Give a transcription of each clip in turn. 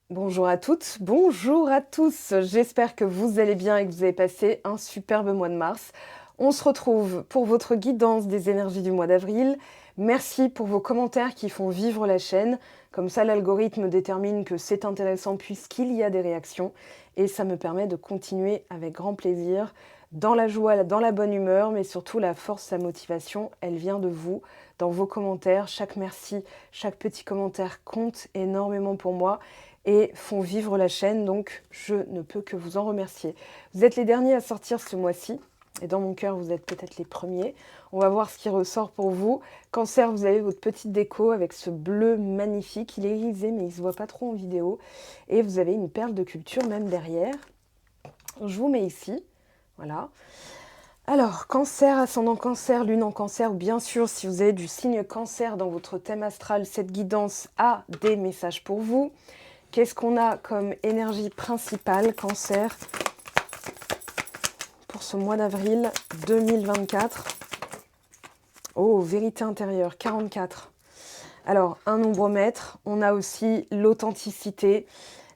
Bonjour à toutes, bonjour à tous. J'espère que vous allez bien et que vous avez passé un superbe mois de mars. On se retrouve pour votre guidance des énergies du mois d'avril. Merci pour vos commentaires qui font vivre la chaîne. Comme ça, l'algorithme détermine que c'est intéressant puisqu'il y a des réactions. Et ça me permet de continuer avec grand plaisir, dans la joie, dans la bonne humeur, mais surtout la force, la motivation, elle vient de vous, dans vos commentaires. Chaque merci, chaque petit commentaire compte énormément pour moi et font vivre la chaîne, donc je ne peux que vous en remercier. Vous êtes les derniers à sortir ce mois-ci, et dans mon cœur, vous êtes peut-être les premiers. On va voir ce qui ressort pour vous. Cancer, vous avez votre petite déco avec ce bleu magnifique. Il est irisé, mais il ne se voit pas trop en vidéo. Et vous avez une perle de culture même derrière. Je vous mets ici, voilà. Alors, cancer, ascendant cancer, lune en cancer, ou bien sûr, si vous avez du signe cancer dans votre thème astral, cette guidance a des messages pour vous. Qu'est-ce qu'on a comme énergie principale, cancer, pour ce mois d'avril 2024? Oh, vérité intérieure, 44. Alors, un nombromètre, on a aussi l'authenticité,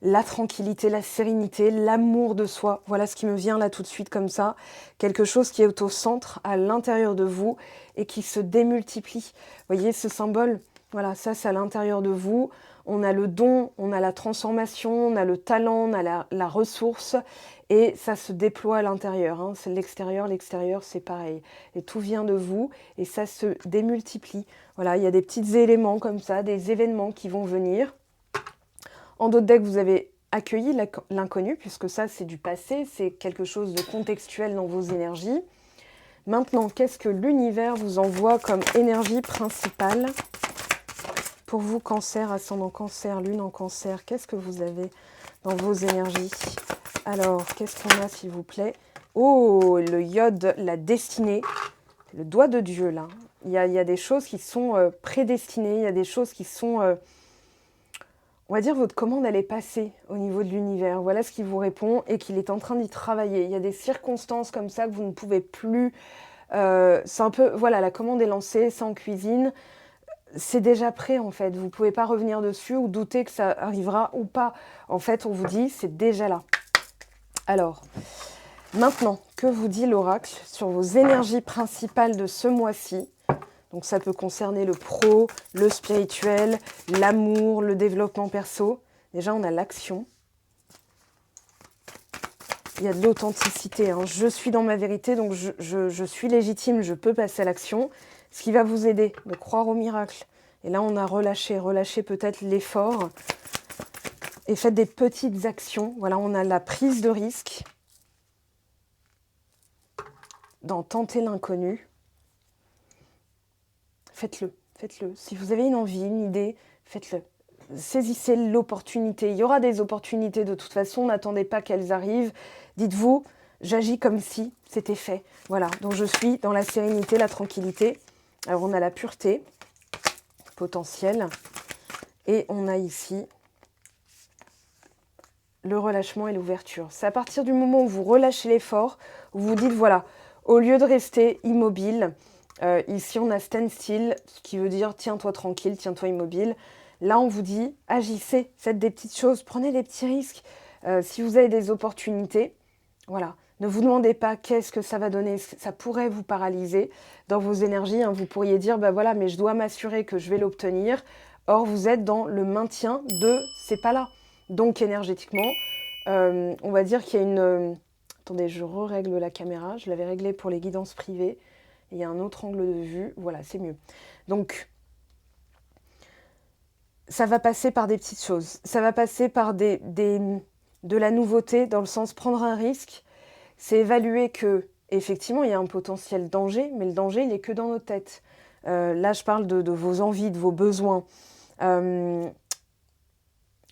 la tranquillité, la sérénité, l'amour de soi. Voilà ce qui me vient là tout de suite comme ça. Quelque chose qui est au centre, à l'intérieur de vous et qui se démultiplie. Vous voyez ce symbole? Voilà, ça c'est à l'intérieur de vous. On a le don, on a la transformation, on a le talent, on a la ressource et ça se déploie à l'intérieur. Hein. C'est l'extérieur c'est pareil. Et tout vient de vous et ça se démultiplie. Voilà, il y a des petits éléments comme ça, des événements qui vont venir. En d'autres decks, vous avez accueilli l'inconnu, puisque ça, c'est du passé, c'est quelque chose de contextuel dans vos énergies. Maintenant, qu'est-ce que l'univers vous envoie comme énergie principale pour vous, cancer, ascendant cancer, lune en cancer? Qu'est-ce que vous avez dans vos énergies? Alors, qu'est-ce qu'on a, s'il vous plaît? Oh, le iode, la destinée, le doigt de Dieu, là. Il y a des choses qui sont prédestinées, il y a des choses qui sont... on va dire votre commande, elle est passée au niveau de l'univers. Voilà ce qui vous répond et qu'il est en train d'y travailler. Il y a des circonstances comme ça que vous ne pouvez plus... c'est un peu... Voilà, la commande est lancée, c'est en cuisine. C'est déjà prêt, en fait. Vous ne pouvez pas revenir dessus ou douter que ça arrivera ou pas. En fait, on vous dit, c'est déjà là. Alors, maintenant, que vous dit l'oracle sur vos énergies principales de ce mois-ci? Donc ça peut concerner le pro, le spirituel, l'amour, le développement perso. Déjà, on a l'action. Il y a de l'authenticité. Hein. Je suis dans ma vérité, donc je suis légitime, je peux passer à l'action. Ce qui va vous aider, de croire au miracle. Et là, on a relâché peut-être l'effort. Et faites des petites actions. Voilà, on a la prise de risque. D'en tenter l'inconnu. Faites-le, faites-le. Si vous avez une envie, une idée, faites-le. Saisissez l'opportunité. Il y aura des opportunités de toute façon, n'attendez pas qu'elles arrivent. Dites-vous, j'agis comme si c'était fait. Voilà, donc je suis dans la sérénité, la tranquillité. Alors on a la pureté potentielle et on a ici le relâchement et l'ouverture. C'est à partir du moment où vous relâchez l'effort, où vous dites, voilà, au lieu de rester immobile, ici on a standstill, ce qui veut dire tiens-toi tranquille, tiens-toi immobile. Là on vous dit agissez, faites des petites choses, prenez des petits risques. Si vous avez des opportunités, voilà, ne vous demandez pas qu'est-ce que ça va donner, ça pourrait vous paralyser dans vos énergies. Hein. Vous pourriez dire bah voilà, mais je dois m'assurer que je vais l'obtenir. Or vous êtes dans le maintien de c'est pas là. Donc énergétiquement, on va dire qu'il y a une... attendez, je règle la caméra. Je l'avais réglée pour les guidances privées. Il y a un autre angle de vue. Voilà, c'est mieux. Donc, ça va passer par des petites choses. Ça va passer par de la nouveauté, dans le sens prendre un risque. C'est évaluer que, effectivement, il y a un potentiel danger, mais le danger, il n'est que dans nos têtes. Là, je parle de vos envies, de vos besoins.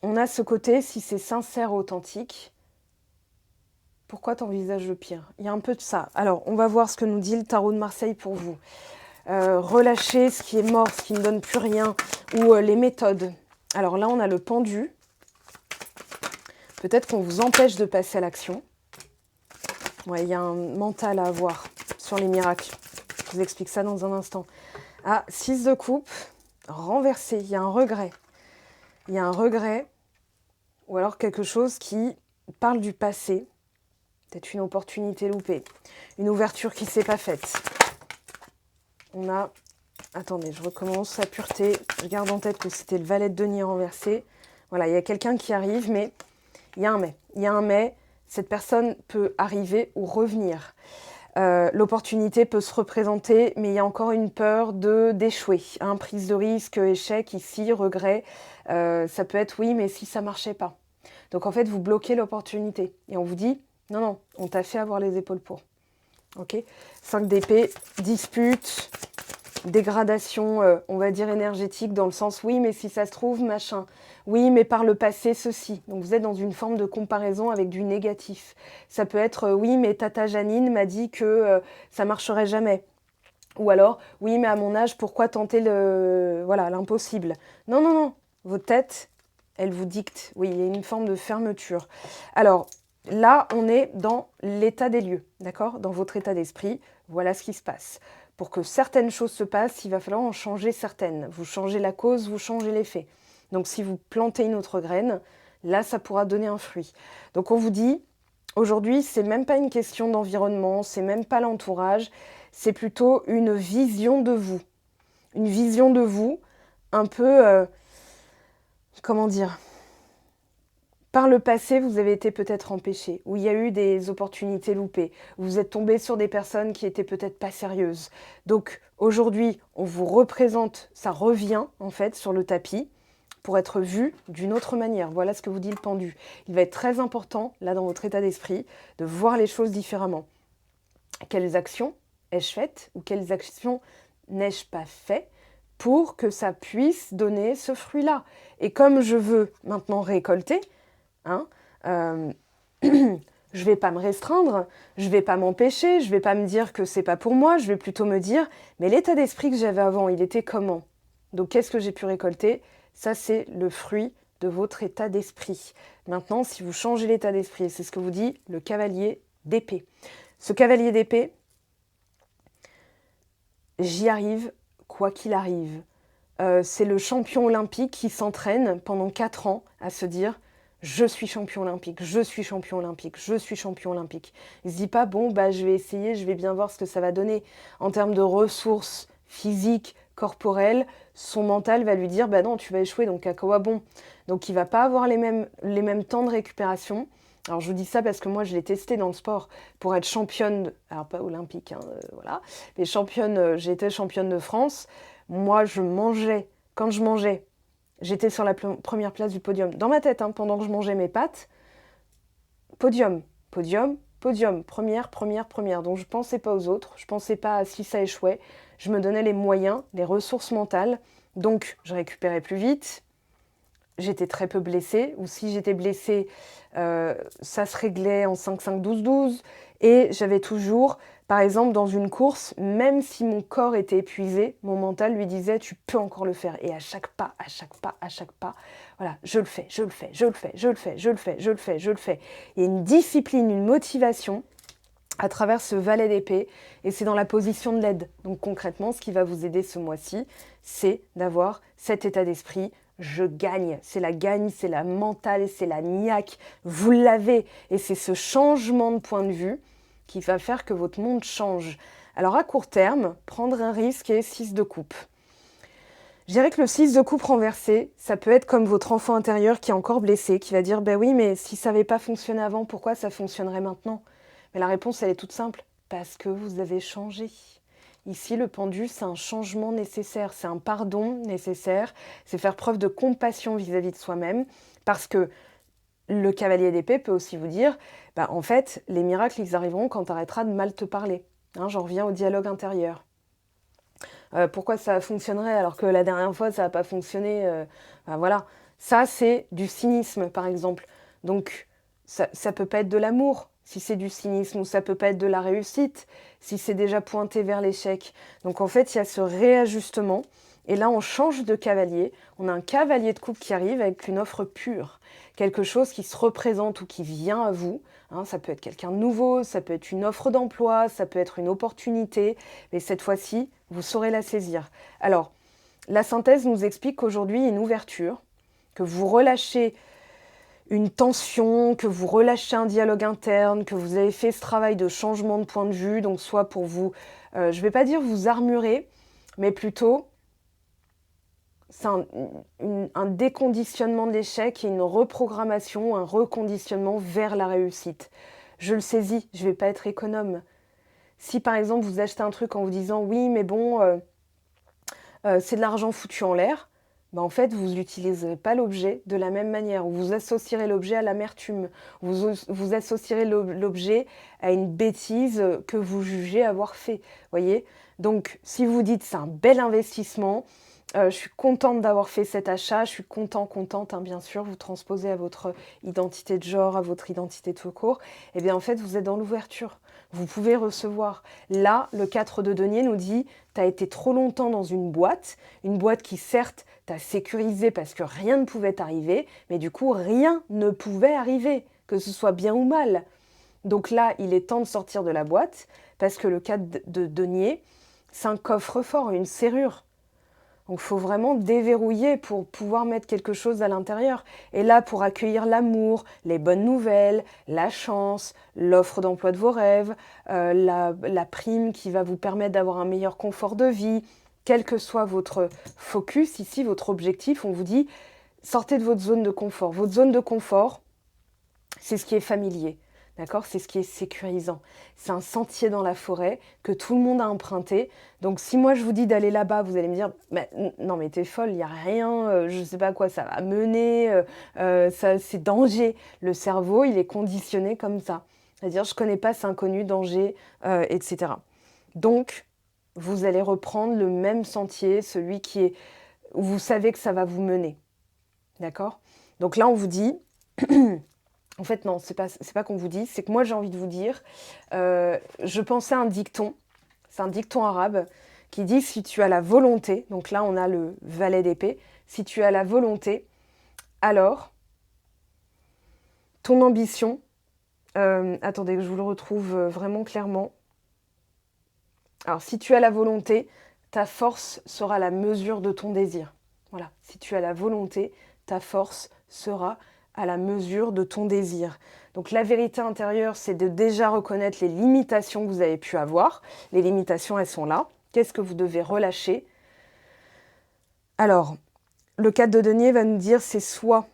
On a ce côté, si c'est sincère, authentique, pourquoi t'envisages le pire? Il y a un peu de ça. Alors, on va voir ce que nous dit le tarot de Marseille pour vous. Relâcher ce qui est mort, ce qui ne donne plus rien, ou les méthodes. Alors là, on a le pendu. Peut-être qu'on vous empêche de passer à l'action. Ouais, il y a un mental à avoir sur les miracles. Je vous explique ça dans un instant. Ah, 6 de coupe, renversé, il y a un regret. Il y a un regret ou alors quelque chose qui parle du passé, peut-être une opportunité loupée, une ouverture qui ne s'est pas faite. On a, attendez, je recommence, la pureté, je garde en tête que c'était le valet de denier renversé. Voilà, il y a quelqu'un qui arrive, mais il y a un mais. Il y a un mais, cette personne peut arriver ou revenir. L'opportunité peut se représenter, mais il y a encore une peur d'échouer. Prise de risque, échec, ici, regret. Ça peut être oui, mais si ça ne marchait pas. Donc en fait, vous bloquez l'opportunité. Et on vous dit, non, non, on t'a fait avoir les épaules pour. Ok, 5 d'épée, dispute, dégradation, on va dire énergétique, dans le sens oui, mais si ça se trouve, machin. Oui, mais par le passé, ceci. Donc vous êtes dans une forme de comparaison avec du négatif. Ça peut être oui, mais tata Janine m'a dit que ça marcherait jamais. Ou alors, oui, mais à mon âge, pourquoi tenter l'impossible? Non, non, non. Votre tête, elle vous dicte. Oui, il y a une forme de fermeture. Alors, là, on est dans l'état des lieux, d'accord? Dans votre état d'esprit, voilà ce qui se passe. Pour que certaines choses se passent, il va falloir en changer certaines. Vous changez la cause, vous changez l'effet. Donc, si vous plantez une autre graine, là, ça pourra donner un fruit. Donc, on vous dit, aujourd'hui, c'est même pas une question d'environnement, c'est même pas l'entourage, c'est plutôt une vision de vous. Une vision de vous un peu, comment dire, par le passé, vous avez été peut-être empêché, où il y a eu des opportunités loupées, où vous êtes tombé sur des personnes qui étaient peut-être pas sérieuses. Donc aujourd'hui, on vous représente, ça revient en fait sur le tapis pour être vu d'une autre manière. Voilà ce que vous dit le pendu. Il va être très important, là dans votre état d'esprit, de voir les choses différemment. Quelles actions ai-je faites ou quelles actions n'ai-je pas fait pour que ça puisse donner ce fruit-là? Et comme je veux maintenant récolter, je vais pas me restreindre, je vais pas m'empêcher, je vais pas me dire que c'est pas pour moi, je vais plutôt me dire, mais l'état d'esprit que j'avais avant, il était comment? Donc qu'est-ce que j'ai pu récolter? Ça, c'est le fruit de votre état d'esprit. Maintenant, si vous changez l'état d'esprit, c'est ce que vous dit le cavalier d'épée. Ce cavalier d'épée, j'y arrive quoi qu'il arrive. C'est le champion olympique qui s'entraîne pendant 4 ans à se dire « je suis champion olympique, je suis champion olympique, je suis champion olympique ». Il ne se dit pas « bon, je vais essayer, je vais bien voir ce que ça va donner ». En termes de ressources physiques, corporelles, son mental va lui dire « bah non, tu vas échouer, donc à quoi bon ?» Donc il ne va pas avoir les mêmes temps de récupération. Alors je vous dis ça parce que moi je l'ai testé dans le sport pour être championne, alors pas olympique, voilà, mais championne, j'ai été championne de France. Moi je mangeais, quand je mangeais, j'étais sur la première place du podium. Dans ma tête, pendant que je mangeais mes pâtes, podium, podium, podium, première. Donc je ne pensais pas aux autres, je ne pensais pas à si ça échouait. Je me donnais les moyens, les ressources mentales. Donc je récupérais plus vite. J'étais très peu blessée, ou si j'étais blessée, ça se réglait en 5-5-12-12. Et j'avais toujours, par exemple, dans une course, même si mon corps était épuisé, mon mental lui disait « tu peux encore le faire ». Et à chaque pas, voilà, je le fais. Il y a une discipline, une motivation à travers ce valet d'épée, et c'est dans la position de l'aide. Donc concrètement, ce qui va vous aider ce mois-ci, c'est d'avoir cet état d'esprit. Je gagne, c'est la gagne, c'est la mentale, c'est la niaque, vous l'avez. Et c'est ce changement de point de vue qui va faire que votre monde change. Alors à court terme, prendre un risque est 6 de coupe. Je dirais que le 6 de coupe renversé, ça peut être comme votre enfant intérieur qui est encore blessé, qui va dire « ben oui, mais si ça n'avait pas fonctionné avant, pourquoi ça fonctionnerait maintenant ?» Mais la réponse, elle est toute simple, parce que vous avez changé. Ici, le pendu, c'est un changement nécessaire, c'est un pardon nécessaire, c'est faire preuve de compassion vis-à-vis de soi-même, parce que le cavalier d'épée peut aussi vous dire, en fait, les miracles, ils arriveront quand tu arrêteras de mal te parler. J'en reviens au dialogue intérieur. Pourquoi ça fonctionnerait alors que la dernière fois, ça n'a pas fonctionné voilà. Ça, c'est du cynisme, par exemple. Donc, ça ne peut pas être de l'amour, si c'est du cynisme, ou ça peut pas être de la réussite, si c'est déjà pointé vers l'échec. Donc en fait, il y a ce réajustement, et là on change de cavalier, on a un cavalier de coupe qui arrive avec une offre pure, quelque chose qui se représente ou qui vient à vous, ça peut être quelqu'un de nouveau, ça peut être une offre d'emploi, ça peut être une opportunité, mais cette fois-ci, vous saurez la saisir. Alors, la synthèse nous explique qu'aujourd'hui, il y a une ouverture, que vous relâchez une tension, que vous relâchez un dialogue interne, que vous avez fait ce travail de changement de point de vue, donc soit pour vous, je ne vais pas dire vous armurer, mais plutôt c'est un déconditionnement de l'échec et une reprogrammation, un reconditionnement vers la réussite. Je le saisis, je ne vais pas être économe. Si par exemple vous achetez un truc en vous disant oui mais bon c'est de l'argent foutu en l'air, ben en fait vous n'utiliserez pas l'objet de la même manière. Vous associerez l'objet à l'amertume, vous associerez l'objet à une bêtise que vous jugez avoir fait. Voyez. Donc si vous dites c'est un bel investissement, je suis contente d'avoir fait cet achat, je suis contente, hein, bien sûr, vous transposez à votre identité de genre, à votre identité tout court, et bien en fait vous êtes dans l'ouverture, vous pouvez recevoir. Là, le 4 de denier nous dit, tu as été trop longtemps dans une boîte qui certes t'a sécurisé parce que rien ne pouvait t'arriver, mais du coup rien ne pouvait arriver, que ce soit bien ou mal. Donc là, il est temps de sortir de la boîte, parce que le 4 de denier, c'est un coffre-fort, une serrure. Donc il faut vraiment déverrouiller pour pouvoir mettre quelque chose à l'intérieur. Et là, pour accueillir l'amour, les bonnes nouvelles, la chance, l'offre d'emploi de vos rêves, la prime qui va vous permettre d'avoir un meilleur confort de vie, quel que soit votre focus, ici, votre objectif, on vous dit, sortez de votre zone de confort. Votre zone de confort, c'est ce qui est familier. D'accord ? C'est ce qui est sécurisant. C'est un sentier dans la forêt que tout le monde a emprunté. Donc si moi je vous dis d'aller là-bas, vous allez me dire non mais t'es folle, il n'y a rien, je ne sais pas à quoi ça va mener, c'est danger. Le cerveau, il est conditionné comme ça. C'est-à-dire je ne connais pas, c'est inconnu, danger, etc. Donc vous allez reprendre le même sentier, celui qui est où vous savez que ça va vous mener. D'accord ? Donc là on vous dit... En fait, non, c'est pas qu'on vous dit, c'est que moi j'ai envie de vous dire, je pensais à un dicton, c'est un dicton arabe qui dit si tu as la volonté, donc là on a le valet d'épée, si tu as la volonté, alors ton ambition, attendez que je vous le retrouve vraiment clairement. Alors si tu as la volonté, ta force sera la mesure de ton désir. Voilà, si tu as la volonté, ta force sera à la mesure de ton désir. Donc la vérité intérieure, c'est de déjà reconnaître les limitations que vous avez pu avoir. Les limitations, elles sont là. Qu'est-ce que vous devez relâcher ? Alors, le 4 de denier va nous dire c'est soit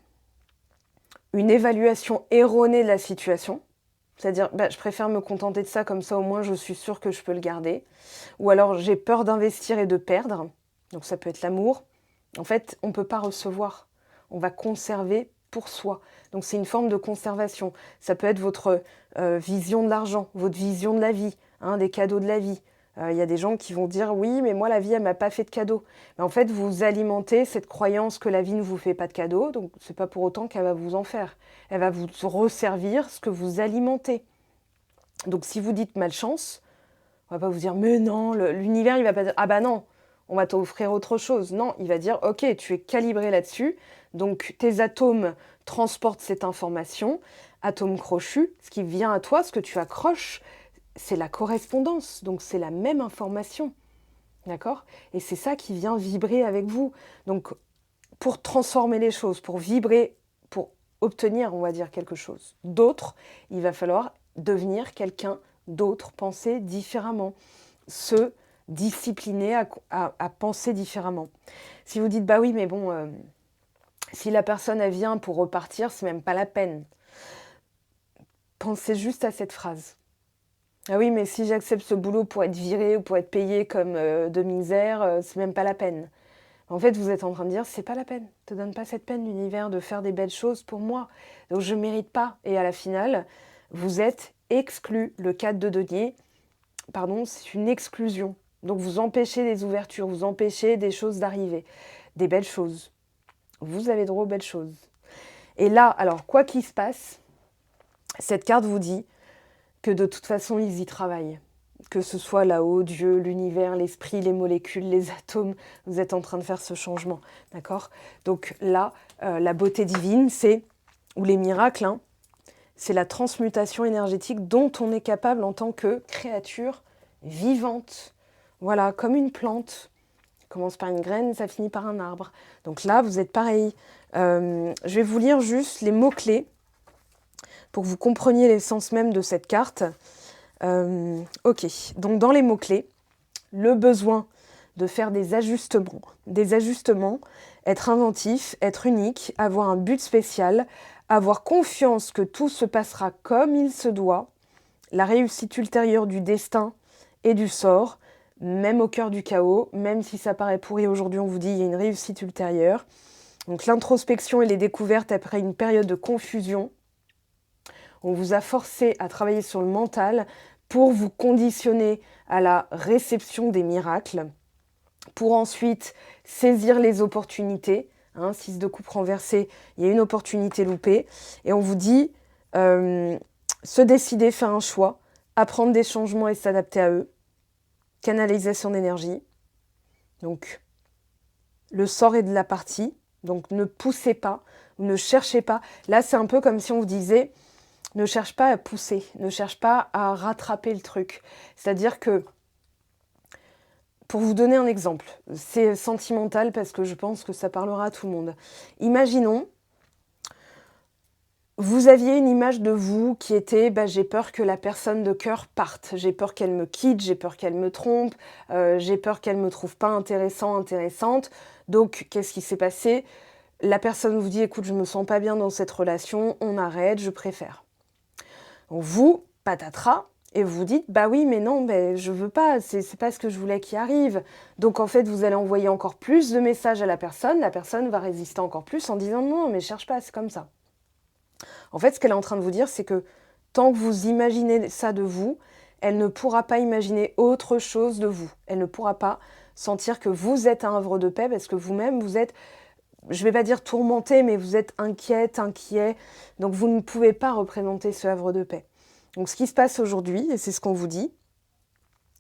une évaluation erronée de la situation, c'est-à-dire je préfère me contenter de ça, comme ça au moins je suis sûre que je peux le garder. Ou alors j'ai peur d'investir et de perdre, donc ça peut être l'amour. En fait, on ne peut pas recevoir, on va conserver pour soi. Donc c'est une forme de conservation. Ça peut être votre vision de l'argent, votre vision de la vie, hein, des cadeaux de la vie. Il y a des gens qui vont dire « oui, mais moi la vie, elle m'a pas fait de cadeaux ». Mais en fait, vous alimentez cette croyance que la vie ne vous fait pas de cadeaux, donc c'est pas pour autant qu'elle va vous en faire. Elle va vous resservir ce que vous alimentez. Donc si vous dites malchance, on va pas vous dire « mais non, l'univers, il va pas dire « ah bah non ». On va t'offrir autre chose. Non, il va dire, ok, tu es calibré là-dessus, donc tes atomes transportent cette information, atomes crochus, ce qui vient à toi, ce que tu accroches, c'est la correspondance, donc c'est la même information, d'accord ? Et c'est ça qui vient vibrer avec vous. Donc, pour transformer les choses, pour vibrer, pour obtenir, on va dire, quelque chose d'autre, il va falloir devenir quelqu'un d'autre, penser différemment, se discipliner à penser différemment. Si vous dites, bah oui, mais bon, si la personne, elle vient pour repartir, c'est même pas la peine. Pensez juste à cette phrase. Ah oui, mais si j'accepte ce boulot pour être viré ou pour être payé comme de misère, c'est même pas la peine. En fait, vous êtes en train de dire, c'est pas la peine. Ne te donne pas cette peine, l'univers, de faire des belles choses pour moi. Donc je mérite pas. Et à la finale, vous êtes exclu. Le 4 de denier, pardon, c'est une exclusion. Donc vous empêchez des ouvertures, vous empêchez des choses d'arriver, des belles choses. Vous avez droit aux belles choses. Et là, alors, quoi qu'il se passe, cette carte vous dit que de toute façon, ils y travaillent. Que ce soit là-haut, Dieu, l'univers, l'esprit, les molécules, les atomes, vous êtes en train de faire ce changement, d'accord ? Donc là, la beauté divine, ou les miracles, hein, c'est la transmutation énergétique dont on est capable en tant que créature vivante. Voilà, comme une plante, Commence par une graine, ça finit par un arbre. Donc là, vous êtes pareil. Je vais vous lire juste les mots-clés pour que vous compreniez l'essence même de cette carte. Ok, donc dans les mots-clés, le besoin de faire des ajustements, être inventif, être unique, avoir un but spécial, avoir confiance que tout se passera comme il se doit, la réussite ultérieure du destin et du sort, même au cœur du chaos, même si ça paraît pourri aujourd'hui, on vous dit il y a une réussite ultérieure. Donc l'introspection et les découvertes après une période de confusion. On vous a forcé à travailler sur le mental pour vous conditionner à la réception des miracles, pour ensuite saisir les opportunités. 6 de coupe renversée, il y a une opportunité loupée. Et on vous dit, se décider, faire un choix, apprendre des changements et s'adapter à eux, canalisation d'énergie. Donc, le sort est de la partie, donc ne poussez pas, ne cherchez pas. Là, c'est un peu comme si on vous disait, ne cherche pas à pousser, ne cherche pas à rattraper le truc. C'est-à-dire que, pour vous donner un exemple, c'est sentimental parce que je pense que ça parlera à tout le monde. Imaginons, vous aviez une image de vous qui était j'ai peur que la personne de cœur parte, j'ai peur qu'elle me quitte, j'ai peur qu'elle me trompe, j'ai peur qu'elle me trouve pas intéressante. Donc, qu'est-ce qui s'est passé? La personne vous dit, écoute, je me sens pas bien dans cette relation, on arrête, je préfère. Donc vous, patatras, et vous vous dites, bah oui, mais non, je veux pas, c'est pas ce que je voulais qui arrive. Donc en fait, vous allez envoyer encore plus de messages à la personne va résister encore plus en disant, non, mais cherche pas, c'est comme ça. En fait, ce qu'elle est en train de vous dire, c'est que tant que vous imaginez ça de vous, elle ne pourra pas imaginer autre chose de vous. Elle ne pourra pas sentir que vous êtes un havre de paix parce que vous-même, vous êtes, je ne vais pas dire tourmenté, mais vous êtes inquiet. Donc vous ne pouvez pas représenter ce havre de paix. Donc ce qui se passe aujourd'hui, et c'est ce qu'on vous dit,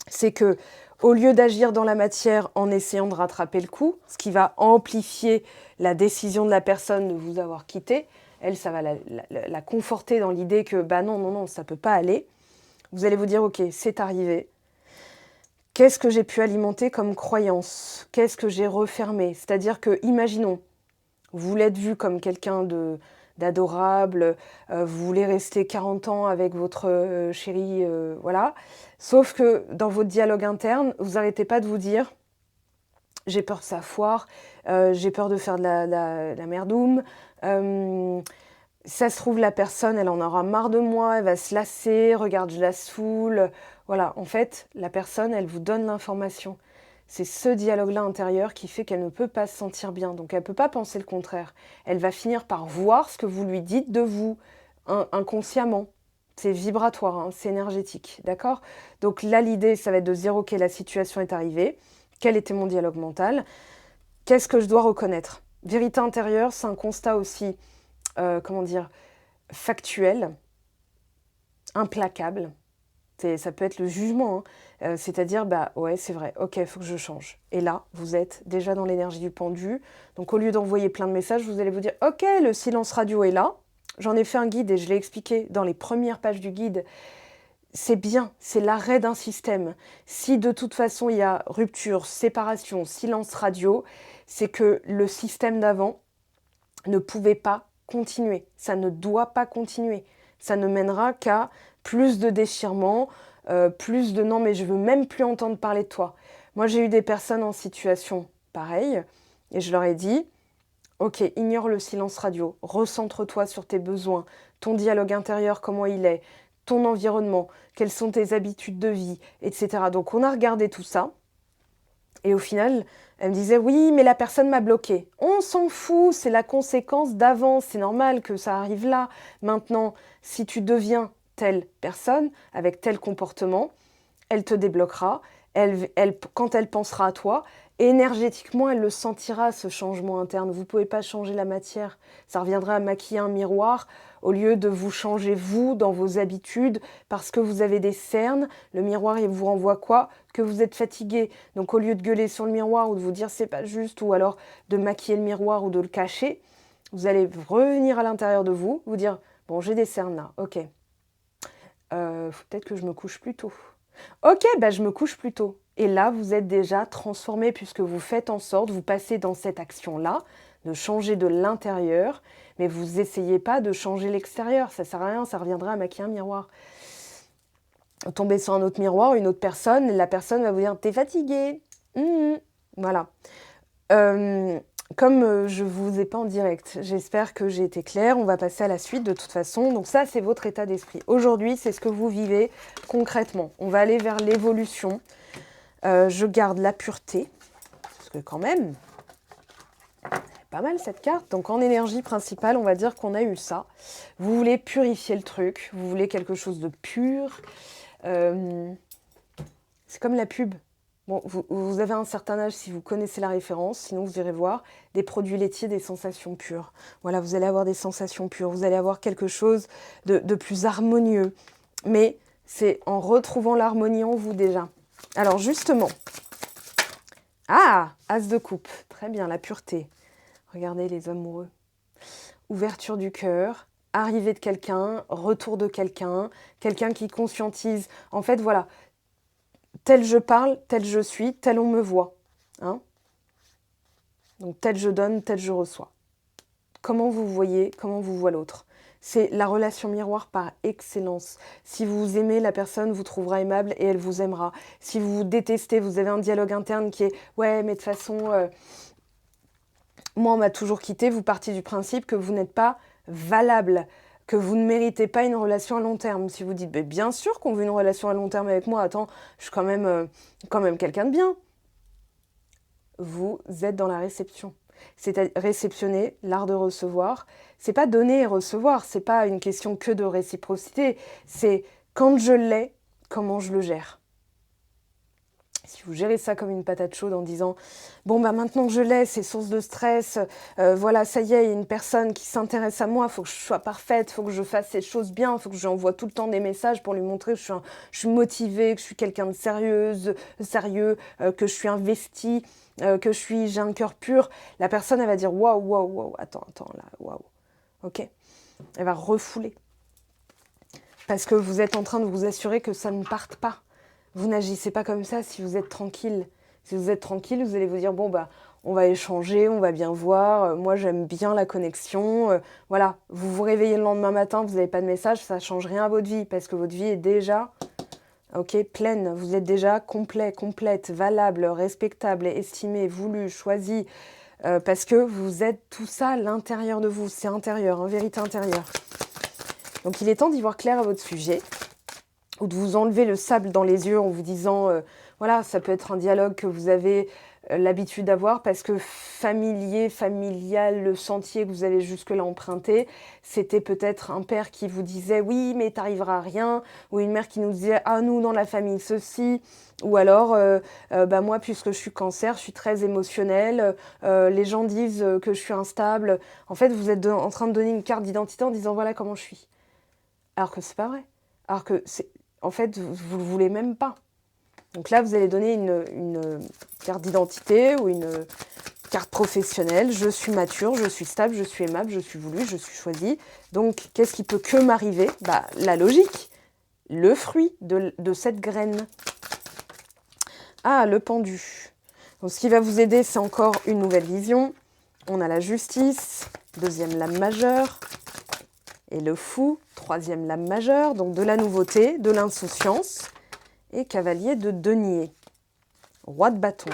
c'est que au lieu d'agir dans la matière en essayant de rattraper le coup, ce qui va amplifier la décision de la personne de vous avoir quitté, elle, ça va la conforter dans l'idée que non, ça ne peut pas aller. Vous allez vous dire, ok, c'est arrivé. Qu'est-ce que j'ai pu alimenter comme croyance? Qu'est-ce que j'ai refermé? C'est-à-dire que, imaginons, vous l'êtes vu comme quelqu'un d'adorable, vous voulez rester 40 ans avec votre chérie, voilà. Sauf que dans votre dialogue interne, vous n'arrêtez pas de vous dire « j'ai peur que ça foire, j'ai peur de faire de la merdoum, ça se trouve la personne, elle en aura marre de moi, elle va se lasser, regarde, je la saoule. » Voilà, en fait, la personne, elle vous donne l'information. C'est ce dialogue-là intérieur qui fait qu'elle ne peut pas se sentir bien. Donc elle ne peut pas penser le contraire. Elle va finir par voir ce que vous lui dites de vous, inconsciemment. C'est vibratoire, c'est énergétique, d'accord? Donc là, l'idée, ça va être de se dire, ok, la situation est arrivée. Quel était mon dialogue mental? Qu'est-ce que je dois reconnaître? Vérité intérieure, c'est un constat aussi, factuel, implacable. Ça peut être le jugement, c'est-à-dire, ouais, c'est vrai, ok, il faut que je change. Et là, vous êtes déjà dans l'énergie du pendu. Donc, au lieu d'envoyer plein de messages, vous allez vous dire, ok, le silence radio est là. J'en ai fait un guide et je l'ai expliqué dans les premières pages du guide. C'est bien, c'est l'arrêt d'un système. Si de toute façon, il y a rupture, séparation, silence radio, c'est que le système d'avant ne pouvait pas continuer. Ça ne doit pas continuer. Ça ne mènera qu'à plus de déchirements, plus de « non, mais je veux même plus entendre parler de toi ». Moi, j'ai eu des personnes en situation pareille et je leur ai dit « Ok, ignore le silence radio, recentre-toi sur tes besoins, ton dialogue intérieur, comment il est, ton environnement, quelles sont tes habitudes de vie, etc. » Donc, on a regardé tout ça et au final, elle me disait « Oui, mais la personne m'a bloquée. » On s'en fout, c'est la conséquence d'avant, c'est normal que ça arrive là. Maintenant, si tu deviens telle personne, avec tel comportement, elle te débloquera, quand elle pensera à toi, énergétiquement, elle le sentira, ce changement interne. Vous ne pouvez pas changer la matière. Ça reviendra à maquiller un miroir au lieu de vous changer vous dans vos habitudes parce que vous avez des cernes. Le miroir, il vous renvoie quoi? Que vous êtes fatigué. Donc au lieu de gueuler sur le miroir ou de vous dire c'est pas juste ou alors de maquiller le miroir ou de le cacher, vous allez revenir à l'intérieur de vous, vous dire bon, j'ai des cernes là, ok. Faut peut-être que je me couche plus tôt. Ok, je me couche plus tôt. Et là, vous êtes déjà transformé puisque vous faites en sorte, vous passez dans cette action-là, de changer de l'intérieur, mais vous essayez pas de changer l'extérieur. Ça sert à rien, ça reviendra à maquiller un miroir. Tomber sur un autre miroir, une autre personne, la personne va vous dire « t'es fatigué ». Voilà. Comme je ne vous ai pas en direct, j'espère que j'ai été claire. On va passer à la suite de toute façon. Donc ça, c'est votre état d'esprit. Aujourd'hui, c'est ce que vous vivez concrètement. On va aller vers l'évolution. Je garde la pureté, parce que quand même, c'est pas mal cette carte. Donc en énergie principale, on va dire qu'on a eu ça. Vous voulez purifier le truc, vous voulez quelque chose de pur. C'est comme la pub. Bon, vous avez un certain âge si vous connaissez la référence, sinon vous irez voir des produits laitiers, des sensations pures. Voilà, vous allez avoir des sensations pures, vous allez avoir quelque chose de plus harmonieux. Mais c'est en retrouvant l'harmonie en vous déjà. Alors justement, As de coupe, très bien, la pureté. Regardez les amoureux. Ouverture du cœur, arrivée de quelqu'un, retour de quelqu'un, quelqu'un qui conscientise. En fait, voilà. Tel je parle, tel je suis, tel on me voit. Hein, donc tel je donne, tel je reçois. Comment vous voyez, comment vous voit l'autre. C'est la relation miroir par excellence. Si vous aimez, la personne vous trouvera aimable et elle vous aimera. Si vous vous détestez, vous avez un dialogue interne qui est « ouais, mais de toute façon, moi on m'a toujours quitté », vous partez du principe que vous n'êtes pas valable, que vous ne méritez pas une relation à long terme. Si vous dites « bien sûr qu'on veut une relation à long terme avec moi, attends, je suis quand même quelqu'un de bien ». Vous êtes dans la réception. C'est à réceptionner, l'art de recevoir. C'est pas donner et recevoir, c'est pas une question que de réciprocité. C'est quand je l'ai, comment je le gère. Si vous gérez ça comme une patate chaude en disant « bon, bah maintenant que je l'ai, c'est source de stress, voilà, ça y est, il y a une personne qui s'intéresse à moi, il faut que je sois parfaite, il faut que je fasse ces choses bien, il faut que je lui envoie tout le temps des messages pour lui montrer que je suis motivée, que je suis quelqu'un de sérieux, que je suis investie, que j'ai un cœur pur », la personne, elle va dire « waouh, attends, là, waouh, ok ». Elle va refouler. Parce que vous êtes en train de vous assurer que ça ne parte pas. Vous n'agissez pas comme ça si vous êtes tranquille. Si vous êtes tranquille, vous allez vous dire, bon, bah, on va échanger, on va bien voir. Moi, j'aime bien la connexion. Voilà, vous vous réveillez le lendemain matin, vous n'avez pas de message, ça ne change rien à votre vie parce que votre vie est déjà pleine. Vous êtes déjà complet, complète, valable, respectable, estimé, voulu, choisi. Parce que vous êtes tout ça à l'intérieur de vous. C'est intérieur, en vérité intérieure. Donc, il est temps d'y voir clair à votre sujet. Ou de vous enlever le sable dans les yeux en vous disant, voilà, ça peut être un dialogue que vous avez l'habitude d'avoir parce que familial, le sentier que vous avez jusque-là emprunté, c'était peut-être un père qui vous disait, oui, mais t'arriveras à rien, ou une mère qui nous disait, ah, nous, dans la famille, ceci, ou alors, bah, moi, puisque je suis cancer, je suis très émotionnelle, les gens disent que je suis instable. En fait, vous êtes en train de donner une carte d'identité en disant, voilà comment je suis. Alors que c'est pas vrai. Alors que en fait, vous ne le voulez même pas. Donc là, vous allez donner une carte d'identité ou une carte professionnelle. Je suis mature, je suis stable, je suis aimable, je suis voulu, je suis choisie. Donc, qu'est-ce qui peut que m'arriver ? Bah, la logique, le fruit de cette graine. Ah, le pendu. Donc, ce qui va vous aider, c'est encore une nouvelle vision. On a la justice, deuxième lame majeure. Et le fou, troisième lame majeure, donc de la nouveauté, de l'insouciance, et cavalier de denier, roi de bâton.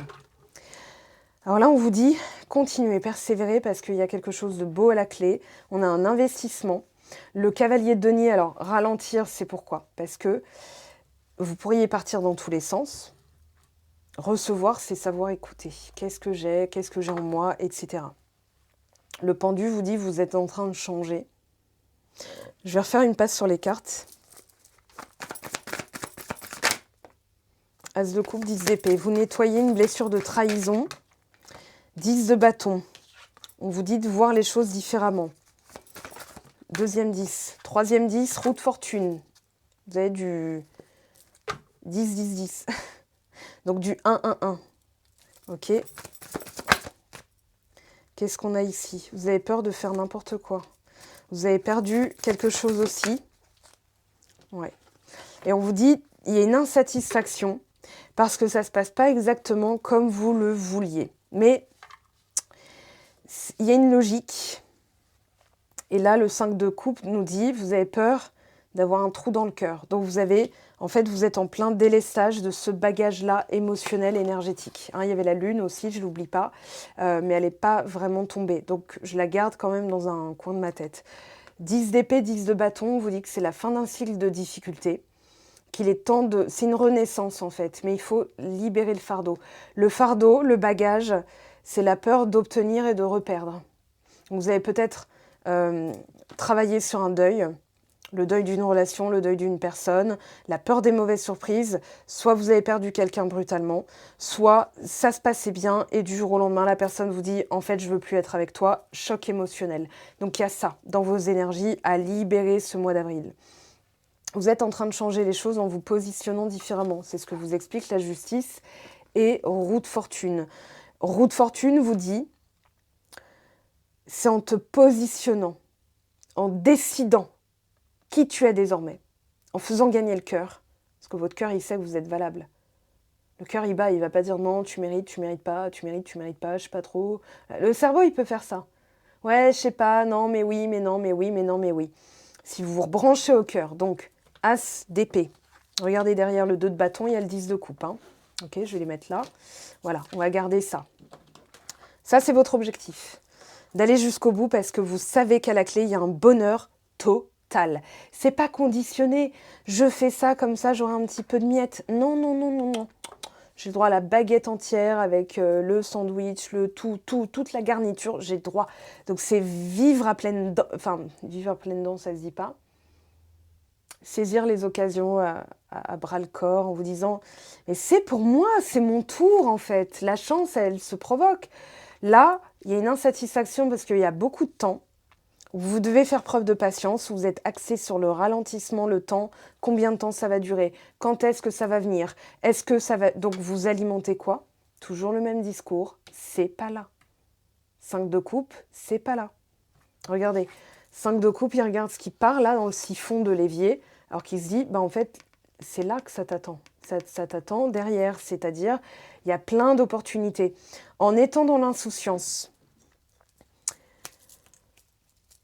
Alors là, on vous dit, continuez, persévérez, parce qu'il y a quelque chose de beau à la clé. On a un investissement. Le cavalier de denier, alors ralentir, c'est pourquoi ? Parce que vous pourriez partir dans tous les sens. Recevoir, c'est savoir écouter. Qu'est-ce que j'ai en moi, etc. Le pendu vous dit, vous êtes en train de changer. Je vais refaire une passe sur les cartes. As de coupe, 10 d'épée. Vous nettoyez une blessure de trahison. 10 de bâton. On vous dit de voir les choses différemment. Deuxième 10. Troisième 10, roue de fortune. Vous avez du 10, 10, 10. Donc du 1, 1, 1. Ok. Qu'est-ce qu'on a ici ? Vous avez peur de faire n'importe quoi. Vous avez perdu quelque chose aussi. Ouais. Et on vous dit, il y a une insatisfaction parce que ça ne se passe pas exactement comme vous le vouliez. Mais il y a une logique. Et là, le 5 de coupe nous dit, vous avez peur d'avoir un trou dans le cœur. Donc vous avez, en fait, vous êtes en plein délestage de ce bagage-là émotionnel, énergétique. Hein, il y avait la lune aussi, je ne l'oublie pas, mais elle n'est pas vraiment tombée. Donc je la garde quand même dans un coin de ma tête. 10 d'épée, 10 de bâton, on vous dit que c'est la fin d'un cycle de difficulté, qu'il est temps de... C'est une renaissance en fait, mais il faut libérer le fardeau. Le fardeau, le bagage, c'est la peur d'obtenir et de reperdre. Donc, vous avez peut-être travaillé sur un deuil, le deuil d'une relation, le deuil d'une personne, la peur des mauvaises surprises. Soit vous avez perdu quelqu'un brutalement, soit ça se passait bien et du jour au lendemain, la personne vous dit « en fait, je veux plus être avec toi », choc émotionnel. Donc il y a ça dans vos énergies à libérer ce mois d'avril. Vous êtes en train de changer les choses en vous positionnant différemment. C'est ce que vous explique la justice et roue de fortune. Roue de fortune vous dit, c'est en te positionnant, en décidant qui tu es désormais, en faisant gagner le cœur, parce que votre cœur, il sait que vous êtes valable. Le cœur, il bat, il va pas dire non, tu mérites pas, tu mérites pas, je sais pas trop. Le cerveau, il peut faire ça. Ouais, je sais pas, non, mais oui, mais non, mais oui, mais non, mais oui. Si vous vous rebranchez au cœur, donc As d'épée. Regardez derrière le 2 de bâton, il y a le 10 de coupe. Hein. Ok, je vais les mettre là. Voilà, on va garder ça. Ça, c'est votre objectif. D'aller jusqu'au bout parce que vous savez qu'à la clé, il y a un bonheur total. C'est pas conditionné. Je fais ça, comme ça, j'aurai un petit peu de miettes. Non, non, non, non, non. J'ai le droit à la baguette entière avec le sandwich, le toute la garniture. J'ai le droit. Donc, c'est vivre à pleine dents. Enfin, vivre à pleine dents, ça se dit pas. Saisir les occasions à bras-le-corps en vous disant « mais c'est pour moi, c'est mon tour en fait. La chance, elle se provoque. » Là, il y a une insatisfaction parce qu'il y a beaucoup de temps. Vous devez faire preuve de patience. Vous êtes axé sur le ralentissement, le temps. Combien de temps ça va durer? Quand est-ce que ça va venir? Est-ce que ça va... Donc, vous alimentez quoi? Toujours le même discours. C'est pas là. 5 de coupe, c'est pas là. Regardez. 5 de coupe, il regarde ce qui part là dans le siphon de l'évier. Alors qu'il se dit, bah en fait, c'est là que ça t'attend. Ça t'attend derrière, c'est-à-dire, il y a plein d'opportunités. En étant dans l'insouciance,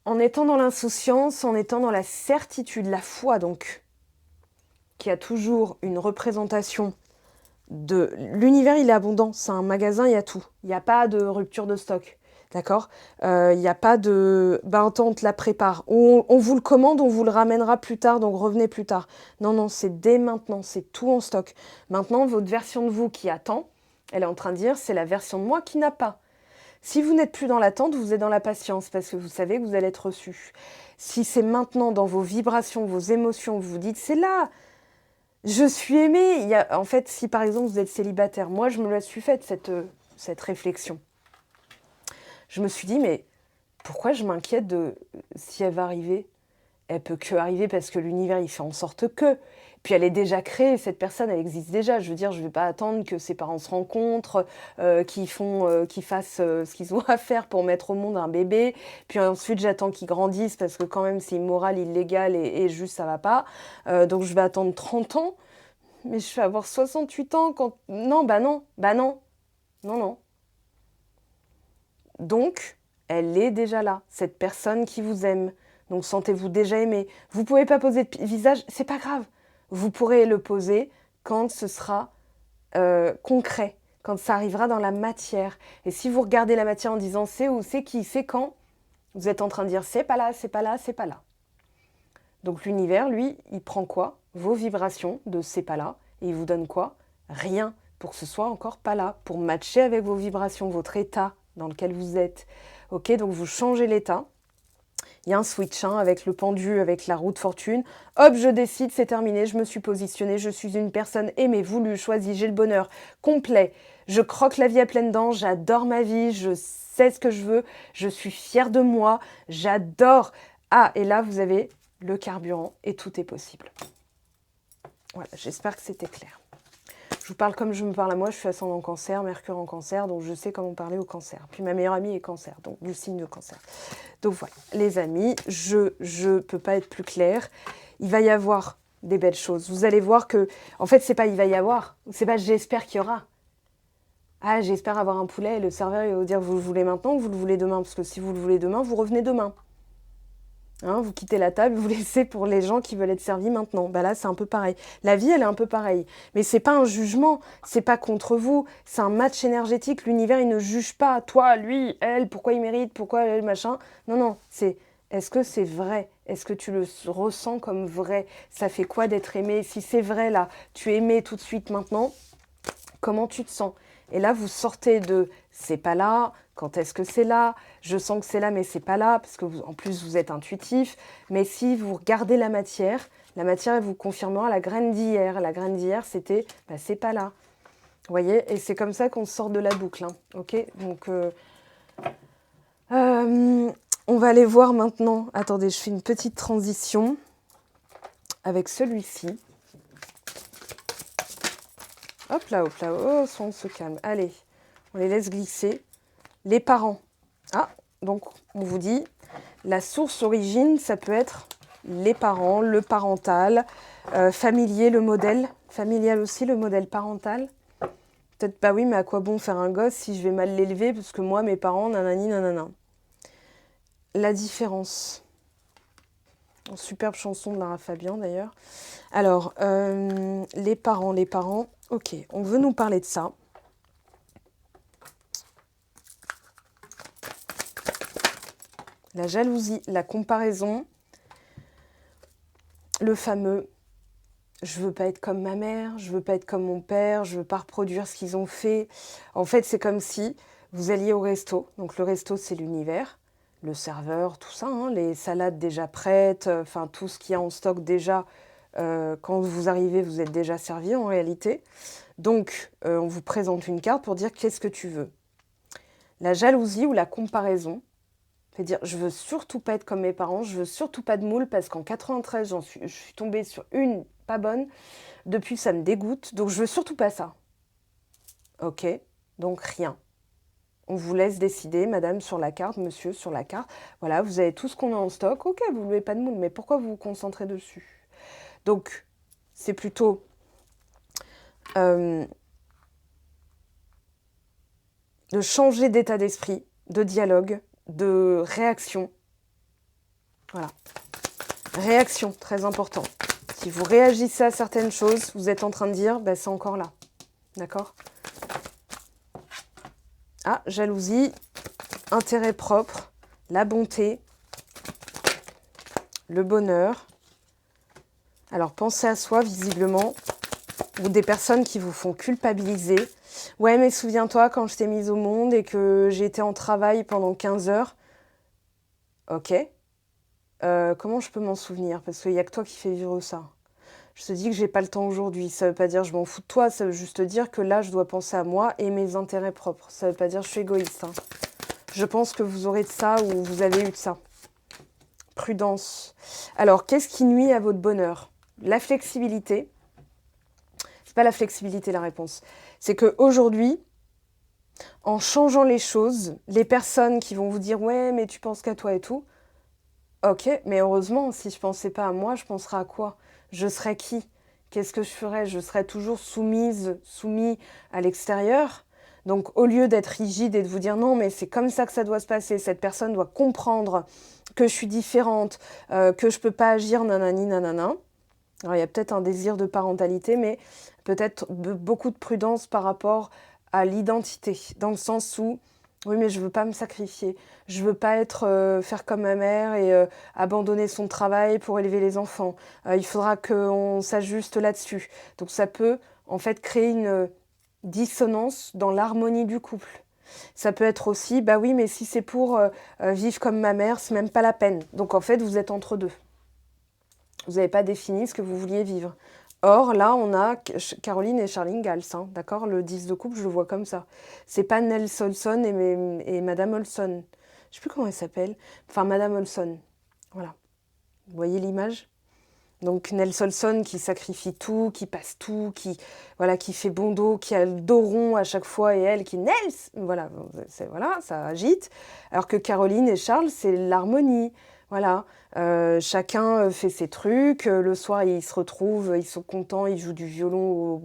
en étant dans la certitude, la foi donc, qui a toujours une représentation de... L'univers, il est abondant, c'est un magasin, il y a tout. Il n'y a pas de rupture de stock. D'accord? Il n'y a pas de... Ben, attends, on te la prépare. On vous le commande, on vous le ramènera plus tard, donc revenez plus tard. Non, non, c'est dès maintenant, c'est tout en stock. Maintenant, votre version de vous qui attend, elle est en train de dire, c'est la version de moi qui n'a pas. Si vous n'êtes plus dans l'attente, vous êtes dans la patience, parce que vous savez que vous allez être reçu. Si c'est maintenant dans vos vibrations, vos émotions, vous vous dites, c'est là, je suis aimée. En fait, si par exemple vous êtes célibataire, moi je me la suis faite, cette réflexion. Je me suis dit, mais pourquoi je m'inquiète de si elle va arriver? Elle peut que arriver parce que l'univers, il fait en sorte que. Puis elle est déjà créée, cette personne, elle existe déjà. Je veux dire, je ne vais pas attendre que ses parents se rencontrent, qu'ils fassent ce qu'ils ont à faire pour mettre au monde un bébé. Puis ensuite, j'attends qu'ils grandissent parce que quand même, c'est immoral, illégal et juste, ça va pas. Donc je vais attendre 30 ans. Mais je vais avoir 68 ans quand... Non, bah non, non, non. Donc, elle est déjà là, cette personne qui vous aime. Donc, sentez-vous déjà aimé. Vous ne pouvez pas poser de visage, c'est pas grave. Vous pourrez le poser quand ce sera concret, quand ça arrivera dans la matière. Et si vous regardez la matière en disant c'est où, c'est qui, c'est quand, vous êtes en train de dire c'est pas là, c'est pas là, c'est pas là. Donc, l'univers, lui, il prend quoi? Vos vibrations de c'est pas là, et il vous donne quoi? Rien, pour que ce soit encore pas là, pour matcher avec vos vibrations, votre état dans lequel vous êtes. Ok, donc vous changez l'état. Il y a un switch avec le pendu, avec la roue de fortune. Hop, je décide, c'est terminé, je me suis positionnée, je suis une personne aimée, voulue, choisie, j'ai le bonheur complet. Je croque la vie à pleines dents, j'adore ma vie, je sais ce que je veux, je suis fière de moi, j'adore. Ah, et là, vous avez le carburant et tout est possible. Voilà, j'espère que c'était clair. Je vous parle comme je me parle à moi, je suis ascendant cancer, Mercure en cancer, donc je sais comment parler au cancer. Puis ma meilleure amie est cancer, donc du signe de cancer. Donc voilà, les amis, je peux pas être plus claire. Il va y avoir des belles choses. Vous allez voir que, en fait, c'est pas il va y avoir, c'est pas j'espère qu'il y aura. Ah, j'espère avoir un poulet et le serveur il va vous dire vous le voulez maintenant ou vous le voulez demain, parce que si vous le voulez demain, vous revenez demain. Hein, vous quittez la table, vous laissez pour les gens qui veulent être servis maintenant. Bah là, c'est un peu pareil. La vie, elle est un peu pareille. Mais c'est pas un jugement, c'est pas contre vous, c'est un match énergétique. L'univers, il ne juge pas toi, lui, elle, pourquoi il mérite, pourquoi elle, machin. Non, non, c'est est-ce que c'est vrai? Est-ce que tu le ressens comme vrai? Ça fait quoi d'être aimé? Si c'est vrai, là, tu es aimé tout de suite maintenant, comment tu te sens? Et là, vous sortez de c'est pas là, quand est-ce que c'est là? Je sens que c'est là, mais c'est pas là, parce que vous, en plus, vous êtes intuitif. Mais si vous regardez la matière, elle vous confirmera la graine d'hier. La graine d'hier, c'était bah, c'est pas là. Vous voyez? Et c'est comme ça qu'on sort de la boucle. Hein. Ok? Donc, on va aller voir maintenant. Attendez, je fais une petite transition avec celui-ci. Hop là, oh, on se calme. Allez, on les laisse glisser. Les parents. Ah, donc on vous dit, la source origine, ça peut être les parents, le parental, familier, le modèle, familial aussi, le modèle parental. Peut-être, bah oui, mais à quoi bon faire un gosse si je vais mal l'élever, parce que moi, mes parents, nanani, nanana. La différence. Une superbe chanson de Lara Fabian, d'ailleurs. Alors, les parents, ok, on veut nous parler de ça. La jalousie, la comparaison, le fameux « je veux pas être comme ma mère, je veux pas être comme mon père, je veux pas reproduire ce qu'ils ont fait ». En fait, c'est comme si vous alliez au resto. Donc le resto, c'est l'univers, le serveur, tout ça, hein, les salades déjà prêtes, enfin tout ce qu'il y a en stock déjà. Quand vous arrivez, vous êtes déjà servi en réalité. Donc, on vous présente une carte pour dire « qu'est-ce que tu veux ?» La jalousie ou la comparaison, c'est dire, je veux surtout pas être comme mes parents, je veux surtout pas de moule parce qu'en 93, je suis tombée sur une pas bonne. Depuis, ça me dégoûte, donc je veux surtout pas ça. Ok, donc rien. On vous laisse décider, madame, sur la carte, monsieur, sur la carte. Voilà, vous avez tout ce qu'on a en stock. Ok, vous ne voulez pas de moule, mais pourquoi vous vous concentrez dessus? Donc, c'est plutôt de changer d'état d'esprit, de dialogue, de réaction. Voilà. Réaction, très important. Si vous réagissez à certaines choses, vous êtes en train de dire, bah, c'est encore là. D'accord? Ah, jalousie, intérêt propre, la bonté, le bonheur. Alors, pensez à soi, visiblement, ou des personnes qui vous font culpabiliser. Ouais, mais souviens-toi, quand je t'ai mise au monde et que j'ai été en travail pendant 15 heures. Ok. Comment je peux m'en souvenir? Parce qu'il n'y a que toi qui fais vivre ça. Je te dis que j'ai pas le temps aujourd'hui. Ça veut pas dire je m'en fous de toi. Ça veut juste dire que là, je dois penser à moi et mes intérêts propres. Ça veut pas dire je suis égoïste. Hein. Je pense que vous aurez de ça ou vous avez eu de ça. Prudence. Alors, qu'est-ce qui nuit à votre bonheur? La flexibilité. C'est pas la flexibilité la réponse. C'est qu'aujourd'hui, en changeant les choses, les personnes qui vont vous dire « ouais, mais tu penses qu'à toi et tout », ok, mais heureusement, si je pensais pas à moi, je penserais à quoi? Je serais qui? Qu'est-ce que je ferais? Je serais toujours soumis à l'extérieur. Donc, au lieu d'être rigide et de vous dire non, mais c'est comme ça que ça doit se passer, cette personne doit comprendre que je suis différente, que je peux pas agir nanani nanana. Alors, il y a peut-être un désir de parentalité, mais peut-être beaucoup de prudence par rapport à l'identité, dans le sens où oui, mais je veux pas me sacrifier. Je veux pas faire comme ma mère et abandonner son travail pour élever les enfants. Il faudra qu'on s'ajuste là-dessus. Donc ça peut en fait créer une dissonance dans l'harmonie du couple. Ça peut être aussi, bah oui, mais si c'est pour vivre comme ma mère, c'est même pas la peine. Donc en fait, vous êtes entre deux. Vous n'avez pas défini ce que vous vouliez vivre. Or, là, on a Caroline et Charline Gals, hein, d'accord? Le 10 de couple, je le vois comme ça. C'est pas Nels Olson et Madame Olson. Je sais plus comment elle s'appelle. Enfin, Madame Olson. Voilà. Vous voyez l'image? Donc, Nels Olson qui sacrifie tout, qui passe tout, qui fait bon dos, qui a le dos rond à chaque fois, et elle qui Nels! Voilà, ça agite. Alors que Caroline et Charles, c'est l'harmonie. Voilà, chacun fait ses trucs. Le soir, ils se retrouvent, ils sont contents, ils jouent du violon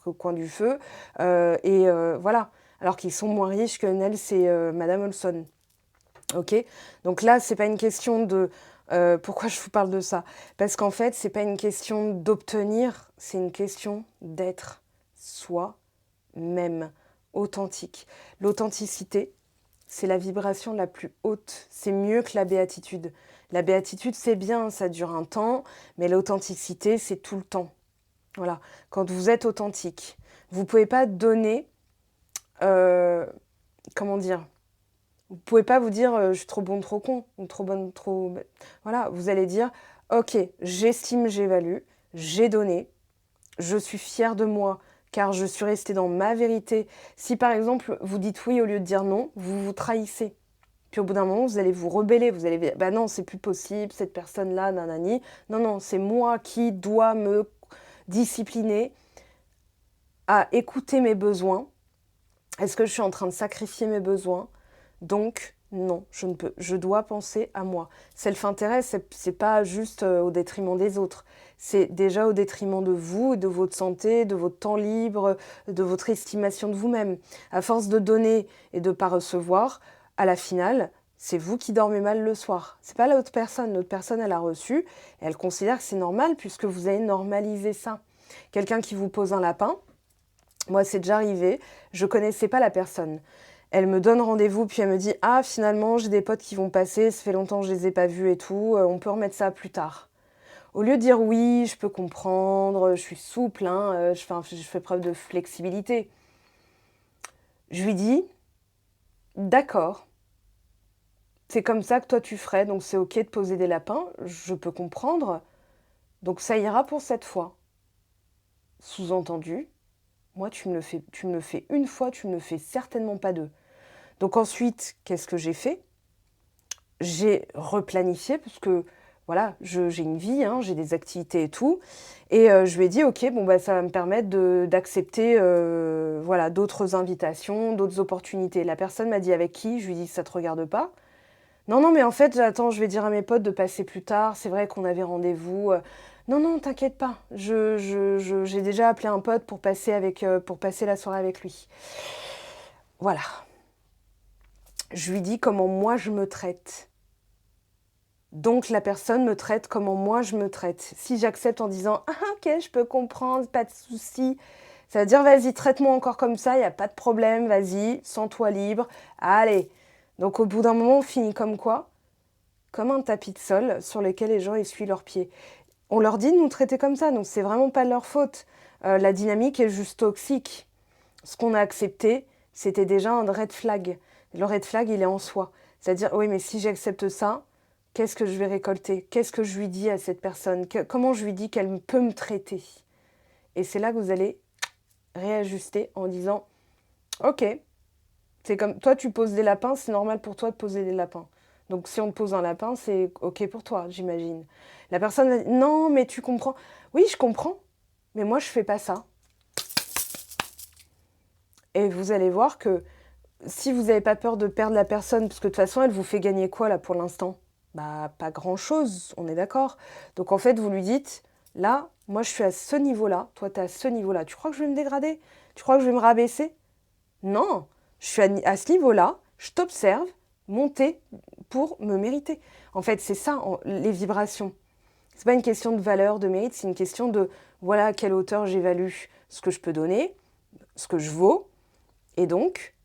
au coin du feu. Voilà. Alors qu'ils sont moins riches que Nels et Madame Olson. Ok? Donc là, c'est pas une question de. Pourquoi je vous parle de ça? Parce qu'en fait, c'est pas une question d'obtenir, c'est une question d'être soi-même, authentique. L'authenticité, c'est la vibration la plus haute. C'est mieux que la béatitude. La béatitude, c'est bien, ça dure un temps, mais l'authenticité, c'est tout le temps. Voilà. Quand vous êtes authentique, vous ne pouvez pas donner, comment dire, vous ne pouvez pas vous dire je suis trop bon, trop con, ou trop bonne, trop... Voilà, vous allez dire, ok, j'estime, j'évalue, j'ai donné, je suis fière de moi, car je suis restée dans ma vérité. Si par exemple, vous dites oui au lieu de dire non, vous vous trahissez. Puis au bout d'un moment, vous allez vous rebeller, vous allez dire, bah non, c'est plus possible, cette personne-là, nanani. Non, non, c'est moi qui dois me discipliner à écouter mes besoins. Est-ce que je suis en train de sacrifier mes besoins? Donc, non, je ne peux. Je dois penser à moi. Self-intérêt, c'est pas juste au détriment des autres. C'est déjà au détriment de vous, de votre santé, de votre temps libre, de votre estimation de vous-même. À force de donner et de ne pas recevoir, à la finale, c'est vous qui dormez mal le soir. C'est pas l'autre personne. L'autre personne, elle a reçu et elle considère que c'est normal puisque vous avez normalisé ça. Quelqu'un qui vous pose un lapin, moi, c'est déjà arrivé, je connaissais pas la personne. Elle me donne rendez-vous, puis elle me dit « Ah, finalement, j'ai des potes qui vont passer, ça fait longtemps que je les ai pas vus et tout, on peut remettre ça plus tard. » Au lieu de dire « Oui, je peux comprendre, je suis souple, hein, je fais preuve de flexibilité. » Je lui dis « D'accord, c'est comme ça que toi tu ferais, donc c'est ok de poser des lapins, je peux comprendre, donc ça ira pour cette fois. » Sous-entendu, moi tu me le fais une fois, tu me le fais certainement pas deux. Donc ensuite, qu'est-ce que j'ai fait? J'ai replanifié parce que voilà, j'ai une vie, hein, j'ai des activités et tout. Et je lui ai dit, ok, bon, bah, ça va me permettre d'accepter voilà, d'autres invitations, d'autres opportunités. La personne m'a dit avec qui? Je lui ai dit, ça te regarde pas? Non, non, mais en fait, attends, je vais dire à mes potes de passer plus tard. C'est vrai qu'on avait rendez-vous. Non, non, t'inquiète pas. J'ai déjà appelé un pote pour passer la soirée avec lui. Voilà. Je lui dis comment moi je me traite. Donc la personne me traite comment moi je me traite. Si j'accepte en disant « Ah ok, je peux comprendre, pas de souci », ça veut dire « Vas-y, traite-moi encore comme ça, il n'y a pas de problème, vas-y, sens-toi libre, allez ». Donc au bout d'un moment, on finit comme quoi? Comme un tapis de sol sur lequel les gens essuient leurs pieds. On leur dit de nous traiter comme ça, donc c'est vraiment pas de leur faute. La dynamique est juste toxique. Ce qu'on a accepté, c'était déjà un red flag. Le red flag, il est en soi. C'est-à-dire, oui, mais si j'accepte ça, qu'est-ce que je vais récolter? Qu'est-ce que je lui dis à cette personne? Comment je lui dis qu'elle peut me traiter? Et c'est là que vous allez réajuster en disant, ok, c'est comme toi, tu poses des lapins, c'est normal pour toi de poser des lapins. Donc si on te pose un lapin, c'est ok pour toi, j'imagine. La personne va dire, non, mais tu comprends. Oui, je comprends, mais moi, je fais pas ça. Et vous allez voir que si vous n'avez pas peur de perdre la personne, parce que de toute façon, elle vous fait gagner quoi là pour l'instant? Bah, pas grand-chose, on est d'accord. Donc en fait, vous lui dites, là, moi je suis à ce niveau-là, toi tu es à ce niveau-là. Tu crois que je vais me dégrader? Tu crois que je vais me rabaisser? Non, je suis à ce niveau-là, je t'observe monter pour me mériter. En fait, c'est ça, les vibrations. C'est pas une question de valeur, de mérite, c'est une question de, voilà à quelle hauteur j'évalue ce que je peux donner, ce que je vaux, et donc,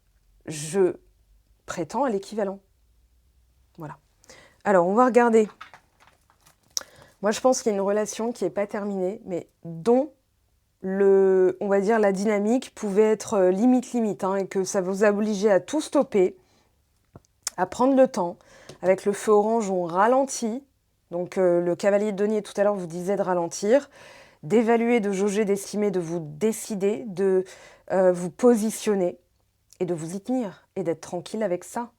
je prétends à l'équivalent. Voilà. Alors, on va regarder. Moi, je pense qu'il y a une relation qui n'est pas terminée, mais dont on va dire, la dynamique pouvait être limite, hein, et que ça vous a obligé à tout stopper, à prendre le temps. Avec le feu orange, on ralentit. Donc, le cavalier de denier, tout à l'heure, vous disait de ralentir, d'évaluer, de jauger, d'estimer, de vous décider, de vous positionner et de vous y tenir et d'être tranquille avec ça.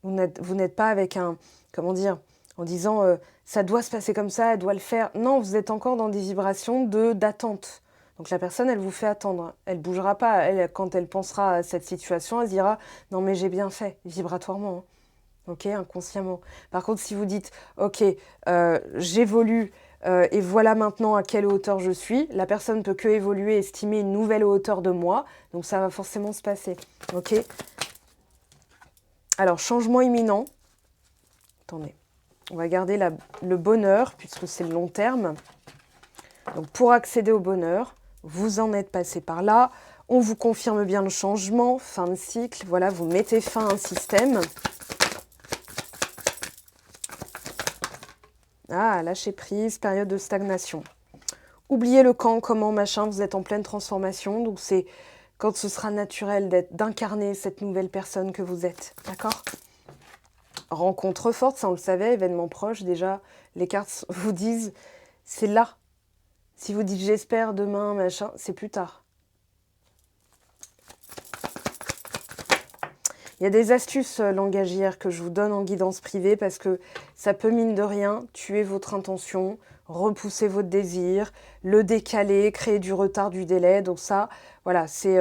Vous n'êtes pas avec un, comment dire, en disant ça doit se passer comme ça, elle doit le faire. Non, vous êtes encore dans des vibrations d'attente. Donc la personne, elle vous fait attendre. Elle ne bougera pas. Elle, quand elle pensera à cette situation, elle se dira non mais j'ai bien fait, vibratoirement. ok, inconsciemment. Par contre, si vous dites, ok, j'évolue et voilà maintenant à quelle hauteur je suis, la personne peut que évoluer, estimer une nouvelle hauteur de moi, donc ça va forcément se passer, ok. Alors, changement imminent. Attendez, on va garder le bonheur, puisque c'est le long terme. Donc, pour accéder au bonheur, vous en êtes passé par là. On vous confirme bien le changement, fin de cycle. Voilà, vous mettez fin à un système. Ah, lâcher prise, période de stagnation. Oubliez le quand, comment, machin, vous êtes en pleine transformation. Donc, c'est quand ce sera naturel d'incarner cette nouvelle personne que vous êtes. D'accord ? Rencontre forte, ça on le savait, événement proche, déjà, les cartes vous disent, c'est là. Si vous dites j'espère demain, machin, c'est plus tard. Il y a des astuces langagières que je vous donne en guidance privée parce que ça peut, mine de rien, tuer votre intention, repousser votre désir, le décaler, créer du retard, du délai. Donc ça, voilà, c'est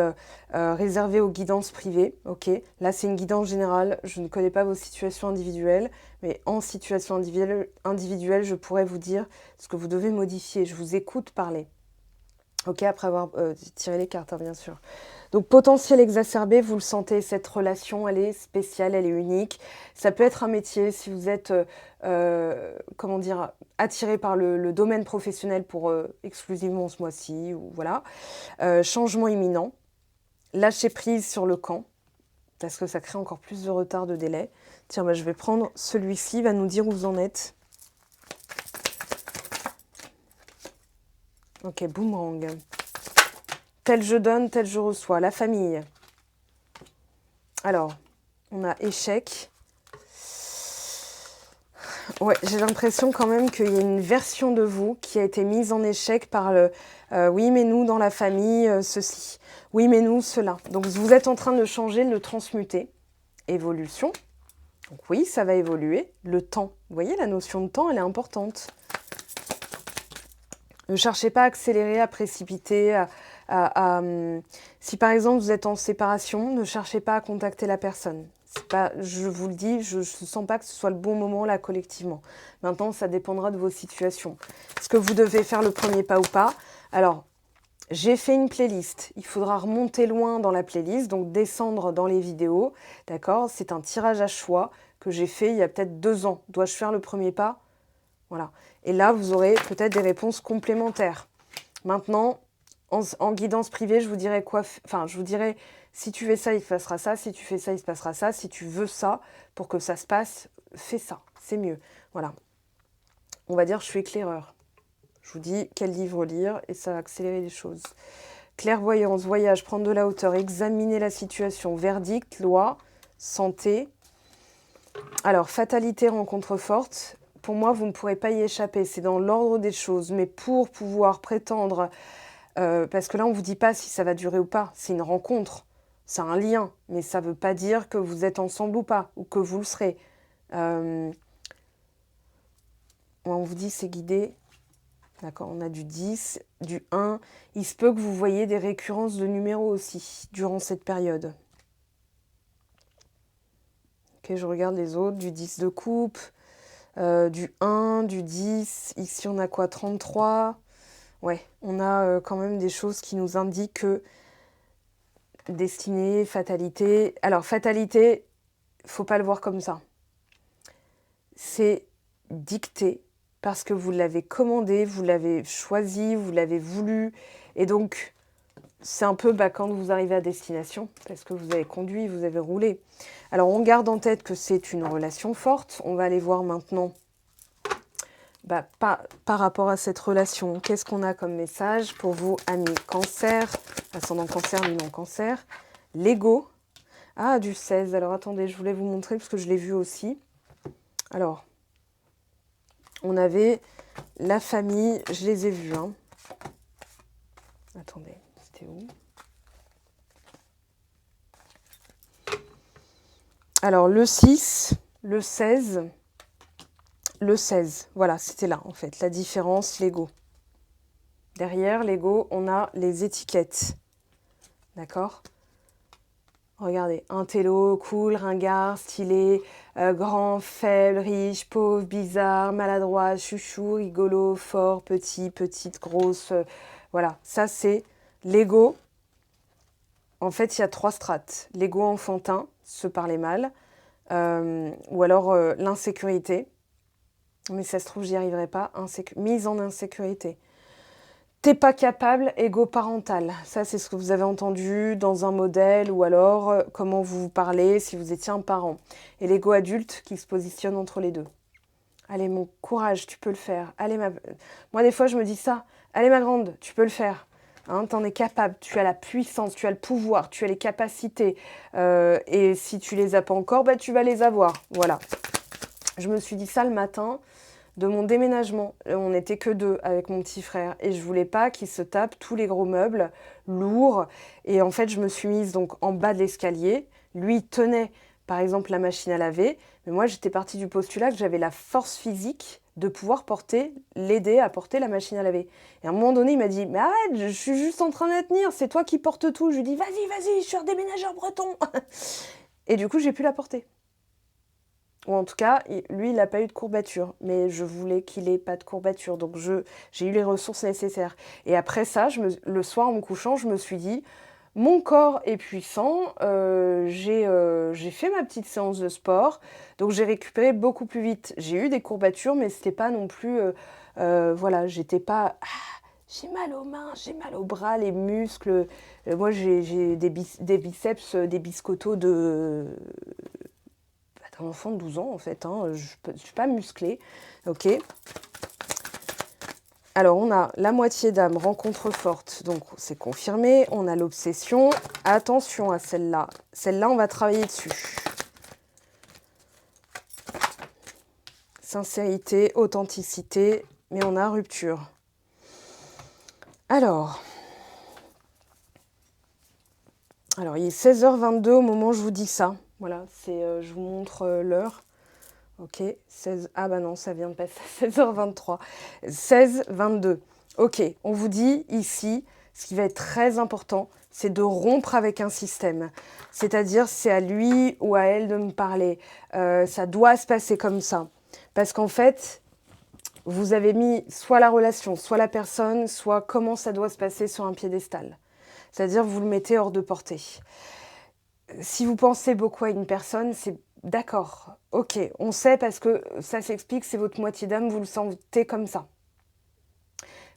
réservé aux guidances privées. Ok. Là, c'est une guidance générale. Je ne connais pas vos situations individuelles, mais en situation individuelle, je pourrais vous dire ce que vous devez modifier. Je vous écoute parler. Ok, après avoir tiré les cartes, hein, bien sûr. Donc, potentiel exacerbé, vous le sentez, cette relation, elle est spéciale, elle est unique. Ça peut être un métier, si vous êtes, comment dire, attiré par le domaine professionnel pour exclusivement ce mois-ci, ou voilà. Changement imminent. Lâcher prise sur le camp, parce que ça crée encore plus de retard, de délai. Tiens, bah, je vais prendre celui-ci, il va nous dire où vous en êtes. Ok, boomerang. Tel je donne, tel je reçois. La famille. Alors, on a échec. Ouais, j'ai l'impression quand même qu'il y a une version de vous qui a été mise en échec par le oui, mais nous, dans la famille, ceci. Oui, mais nous, cela. Donc, vous êtes en train de changer, de le transmuter. Évolution. Donc, oui, ça va évoluer. Le temps. Vous voyez, la notion de temps, elle est importante. Ne cherchez pas à accélérer, à précipiter, si par exemple vous êtes en séparation, ne cherchez pas à contacter la personne. C'est pas, je vous le dis, je ne sens pas que ce soit le bon moment là collectivement. Maintenant, ça dépendra de vos situations. Est-ce que vous devez faire le premier pas ou pas? Alors, j'ai fait une playlist. Il faudra remonter loin dans la playlist, donc descendre dans les vidéos. D'accord? C'est un tirage à choix que j'ai fait il y a peut-être 2 ans. Dois-je faire le premier pas? Voilà. Et là, vous aurez peut-être des réponses complémentaires. Maintenant, en guidance privée, je vous dirais quoi? Enfin, je vous dirais, si tu fais ça, il se passera ça. Si tu fais ça, il se passera ça. Si tu veux ça, pour que ça se passe, fais ça. C'est mieux. Voilà. On va dire, je suis éclaireur. Je vous dis quel livre lire et ça va accélérer les choses. Clairvoyance, voyage, prendre de la hauteur, examiner la situation, verdict, loi, santé. Alors, fatalité, rencontre forte. Pour moi, vous ne pourrez pas y échapper. C'est dans l'ordre des choses. Mais pour pouvoir prétendre... parce que là, on ne vous dit pas si ça va durer ou pas. C'est une rencontre. C'est un lien. Mais ça ne veut pas dire que vous êtes ensemble ou pas. Ou que vous le serez. On vous dit c'est guidé. D'accord, on a du 10, du 1. Il se peut que vous voyez des récurrences de numéros aussi durant cette période. Ok, je regarde les autres. Du 10 de coupe. Du 1, du 10, ici on a quoi, 33. Ouais, on a quand même des choses qui nous indiquent que destinée, fatalité. Alors, fatalité, faut pas le voir comme ça. C'est dicté parce que vous l'avez commandé, vous l'avez choisi, vous l'avez voulu. Et donc, c'est un peu quand vous arrivez à destination, parce que vous avez conduit, vous avez roulé. Alors, on garde en tête que c'est une relation forte. On va aller voir maintenant par rapport à cette relation, qu'est-ce qu'on a comme message pour vous, amis Cancer, ascendant Cancer, lunan Cancer, l'ego. Ah, du 16. Alors, attendez, je voulais vous montrer parce que je l'ai vu aussi. Alors, on avait la famille, je les ai vus. Hein. Attendez, c'était où? Alors, le 6, le 16... Le 16, voilà, c'était là en fait, la différence, l'ego. Derrière l'ego, on a les étiquettes. D'accord? Regardez, intello, cool, ringard, stylé, grand, faible, riche, pauvre, bizarre, maladroit, chouchou, rigolo, fort, petit, petite, grosse. Voilà, ça c'est l'ego. En fait, il y a 3 strates. L'ego enfantin, se parler mal, ou alors l'insécurité. Mais ça se trouve, j'y arriverai pas. Mise en insécurité. T'es pas capable, ego parental. Ça, c'est ce que vous avez entendu dans un modèle ou alors comment vous vous parlez si vous étiez un parent. Et l'ego adulte qui se positionne entre les deux. Allez, mon courage, tu peux le faire. Allez, moi, des fois, je me dis ça. Allez, ma grande, tu peux le faire. Hein, t'en es capable, tu as la puissance, tu as le pouvoir, tu as les capacités. Et si tu les as pas encore, bah, tu vas les avoir. Voilà. Je me suis dit ça le matin de mon déménagement. On n'était que 2 avec mon petit frère et je voulais pas qu'il se tape tous les gros meubles lourds. Et en fait, je me suis mise donc en bas de l'escalier. Lui tenait par exemple la machine à laver, mais moi j'étais partie du postulat que j'avais la force physique de pouvoir l'aider à porter la machine à laver. Et à un moment donné, il m'a dit « Mais arrête, je suis juste en train de la tenir, c'est toi qui portes tout. » Je lui dis « Vas-y, je suis un déménageur breton. » Et du coup, j'ai pu la porter. Ou en tout cas, lui, il n'a pas eu de courbature. Mais je voulais qu'il ait pas de courbature. Donc, j'ai eu les ressources nécessaires. Et après ça, le soir, en me couchant, je me suis dit, mon corps est puissant. J'ai fait ma petite séance de sport. Donc, j'ai récupéré beaucoup plus vite. J'ai eu des courbatures, mais c'était pas non plus... voilà, j'étais pas... j'ai mal aux mains, j'ai mal aux bras, les muscles. Moi, j'ai des biceps, des biscottos d'un enfant de 12 ans, en fait. Hein. Je ne suis pas musclée. OK. Alors, on a la moitié d'âme, rencontre forte. Donc, c'est confirmé. On a l'obsession. Attention à celle-là. Celle-là, on va travailler dessus. Sincérité, authenticité. Mais on a rupture. Alors, il est 16h22 au moment où je vous dis ça. Voilà, je vous montre l'heure. Ok, 16... Ah bah non, ça vient de passer à 16h23. 16h22. Ok, on vous dit ici, ce qui va être très important, c'est de rompre avec un système. C'est-à-dire, c'est à lui ou à elle de me parler. Ça doit se passer comme ça. Parce qu'en fait, vous avez mis soit la relation, soit la personne, soit comment ça doit se passer sur un piédestal. C'est-à-dire, vous le mettez hors de portée. Si vous pensez beaucoup à une personne, c'est d'accord, ok, on sait parce que ça s'explique, c'est votre moitié d'âme, vous le sentez comme ça.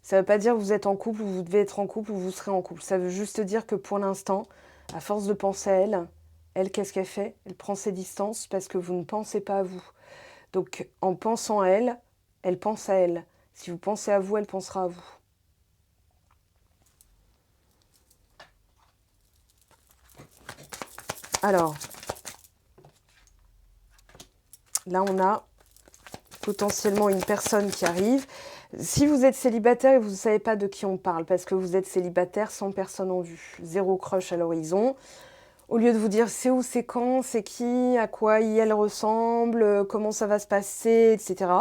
Ça ne veut pas dire que vous êtes en couple ou vous devez être en couple ou vous serez en couple. Ça veut juste dire que pour l'instant, à force de penser à elle, qu'est-ce qu'elle fait? Elle prend ses distances parce que vous ne pensez pas à vous. Donc en pensant à elle pense à elle. Si vous pensez à vous, elle pensera à vous. Alors, là on a potentiellement une personne qui arrive. Si vous êtes célibataire et vous ne savez pas de qui on parle, parce que vous êtes célibataire sans personne en vue, zéro crush à l'horizon, au lieu de vous dire c'est où, c'est quand, c'est qui, à quoi elle ressemble, comment ça va se passer, etc.,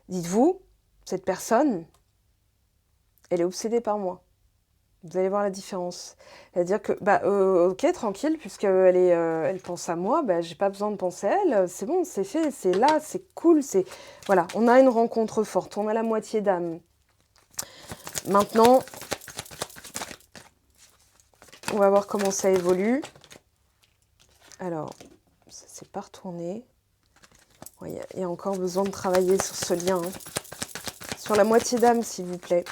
dites-vous, cette personne, elle est obsédée par moi. Vous allez voir la différence. C'est-à-dire que, ok, tranquille, puisqu'elle elle pense à moi, j'ai pas besoin de penser à elle, c'est bon, c'est fait, c'est là, c'est cool, c'est... Voilà, on a une rencontre forte, on a la moitié d'âme. Maintenant, on va voir comment ça évolue. Alors, ça s'est pas retourné. Il y a encore besoin de travailler sur ce lien. Hein. Sur la moitié d'âme, s'il vous plaît.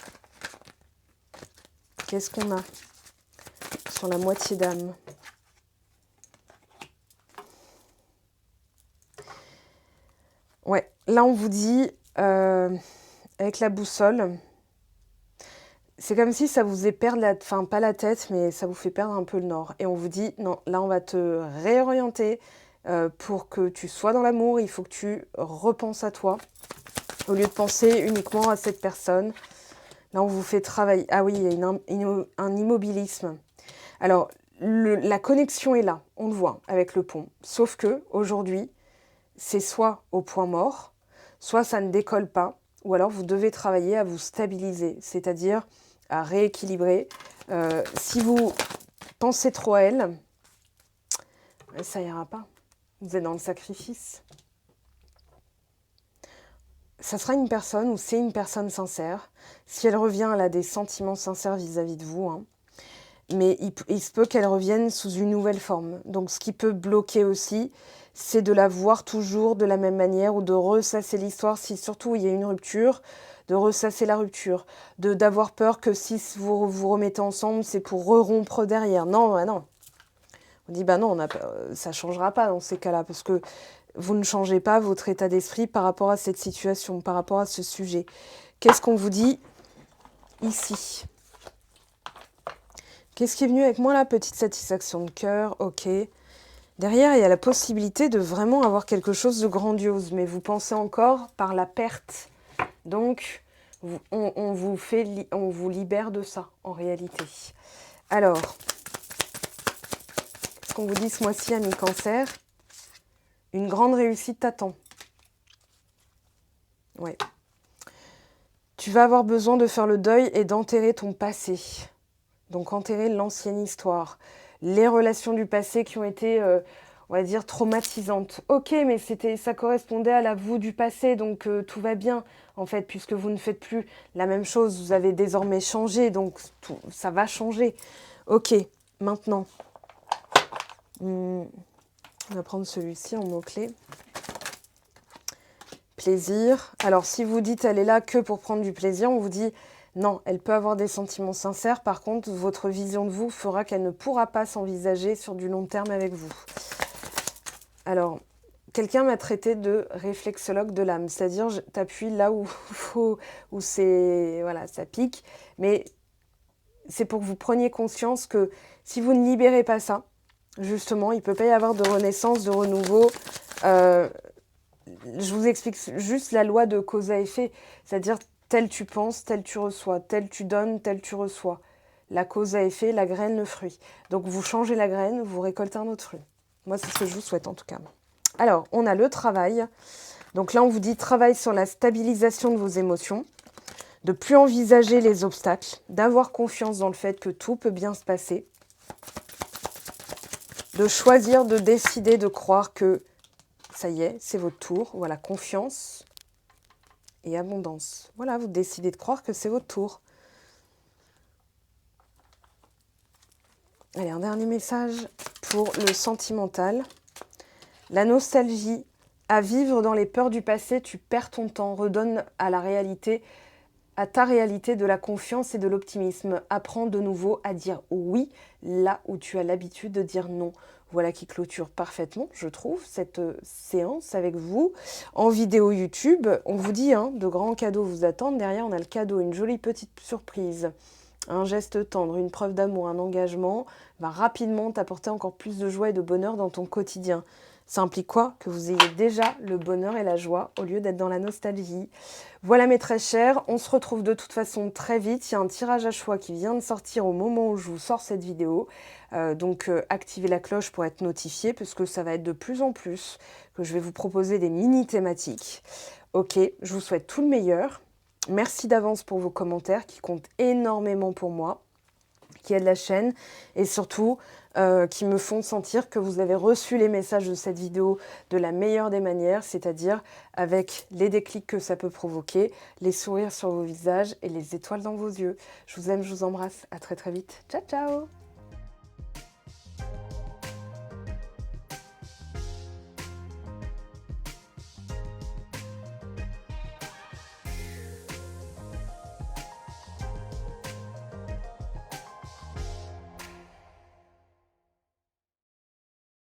Qu'est-ce qu'on a sur la moitié d'âme? Ouais, là on vous dit, avec la boussole, c'est comme si ça vous faisait perdre enfin pas la tête, mais ça vous fait perdre un peu le nord. Et on vous dit, non, là on va te réorienter pour que tu sois dans l'amour, il faut que tu repenses à toi, au lieu de penser uniquement à cette personne. Là on vous fait travailler, ah oui, il y a un immobilisme. Alors, la connexion est là, on le voit avec le pont. Sauf que aujourd'hui, c'est soit au point mort, soit ça ne décolle pas, ou alors vous devez travailler à vous stabiliser, c'est-à-dire à rééquilibrer. Si vous pensez trop à elle, Ça ira pas. Vous êtes dans le sacrifice. Ça sera une personne ou c'est une personne sincère. Si elle revient, elle a des sentiments sincères vis-à-vis de vous. Hein. Mais il se peut qu'elle revienne sous une nouvelle forme. Donc ce qui peut bloquer aussi, c'est de la voir toujours de la même manière ou de ressasser l'histoire si surtout il y a une rupture, de ressasser la rupture, d'avoir peur que si vous vous remettez ensemble, c'est pour re-rompre derrière. Non, bah non. On dit, bah non, ça ne changera pas dans ces cas-là, parce que vous ne changez pas votre état d'esprit par rapport à cette situation, par rapport à ce sujet. Qu'est-ce qu'on vous dit ici? Qu'est-ce qui est venu avec moi là? Petite satisfaction de cœur, ok. Derrière, il y a la possibilité de vraiment avoir quelque chose de grandiose, mais vous pensez encore par la perte. Donc, on vous libère de ça, en réalité. Alors, ce qu'on vous dit ce mois-ci, amis Cancer, une grande réussite t'attend. Ouais. Tu vas avoir besoin de faire le deuil et d'enterrer ton passé. Donc, enterrer l'ancienne histoire. Les relations du passé qui ont été, on va dire, traumatisantes. Ok, mais ça correspondait à la vous du passé, donc tout va bien, en fait, puisque vous ne faites plus la même chose. Vous avez désormais changé, donc ça va changer. Ok, maintenant, on va prendre celui-ci en mots-clés. Plaisir. Alors, si vous dites elle est là que pour prendre du plaisir, on vous dit non, elle peut avoir des sentiments sincères. Par contre, votre vision de vous fera qu'elle ne pourra pas s'envisager sur du long terme avec vous. Alors, quelqu'un m'a traité de réflexologue de l'âme, c'est-à-dire t'appuies là où c'est, voilà, ça pique, mais c'est pour que vous preniez conscience que si vous ne libérez pas ça, justement, il ne peut pas y avoir de renaissance, de renouveau. Je vous explique juste la loi de cause à effet, c'est-à-dire tel tu penses, tel tu reçois, tel tu donnes, tel tu reçois. La cause à effet, la graine, le fruit. Donc vous changez la graine, vous récoltez un autre fruit. Moi, c'est ce que je vous souhaite en tout cas. Alors, on a le travail. Donc là, on vous dit travail sur la stabilisation de vos émotions, de plus envisager les obstacles, d'avoir confiance dans le fait que tout peut bien se passer, de choisir, de décider, de croire que ça y est, c'est votre tour. Voilà, confiance et abondance. Voilà, vous décidez de croire que c'est votre tour. Allez, un dernier message pour le sentimental. La nostalgie, à vivre dans les peurs du passé, tu perds ton temps, redonne à la réalité, à ta réalité de la confiance et de l'optimisme. Apprends de nouveau à dire oui là où tu as l'habitude de dire non. Voilà qui clôture parfaitement, je trouve, cette séance avec vous en vidéo YouTube. On vous dit, hein, de grands cadeaux vous attendent. Derrière, on a le cadeau, une jolie petite surprise. Un geste tendre, une preuve d'amour, un engagement va rapidement t'apporter encore plus de joie et de bonheur dans ton quotidien. Ça implique quoi? Que vous ayez déjà le bonheur et la joie au lieu d'être dans la nostalgie. Voilà mes très chers, on se retrouve de toute façon très vite. Il y a un tirage à choix qui vient de sortir au moment où je vous sors cette vidéo. Donc activez la cloche pour être notifié puisque ça va être de plus en plus que je vais vous proposer des mini thématiques. Ok, je vous souhaite tout le meilleur. Merci d'avance pour vos commentaires qui comptent énormément pour moi, qui aident la chaîne et surtout qui me font sentir que vous avez reçu les messages de cette vidéo de la meilleure des manières, c'est-à-dire avec les déclics que ça peut provoquer, les sourires sur vos visages et les étoiles dans vos yeux. Je vous aime, je vous embrasse. À très très vite. Ciao, ciao!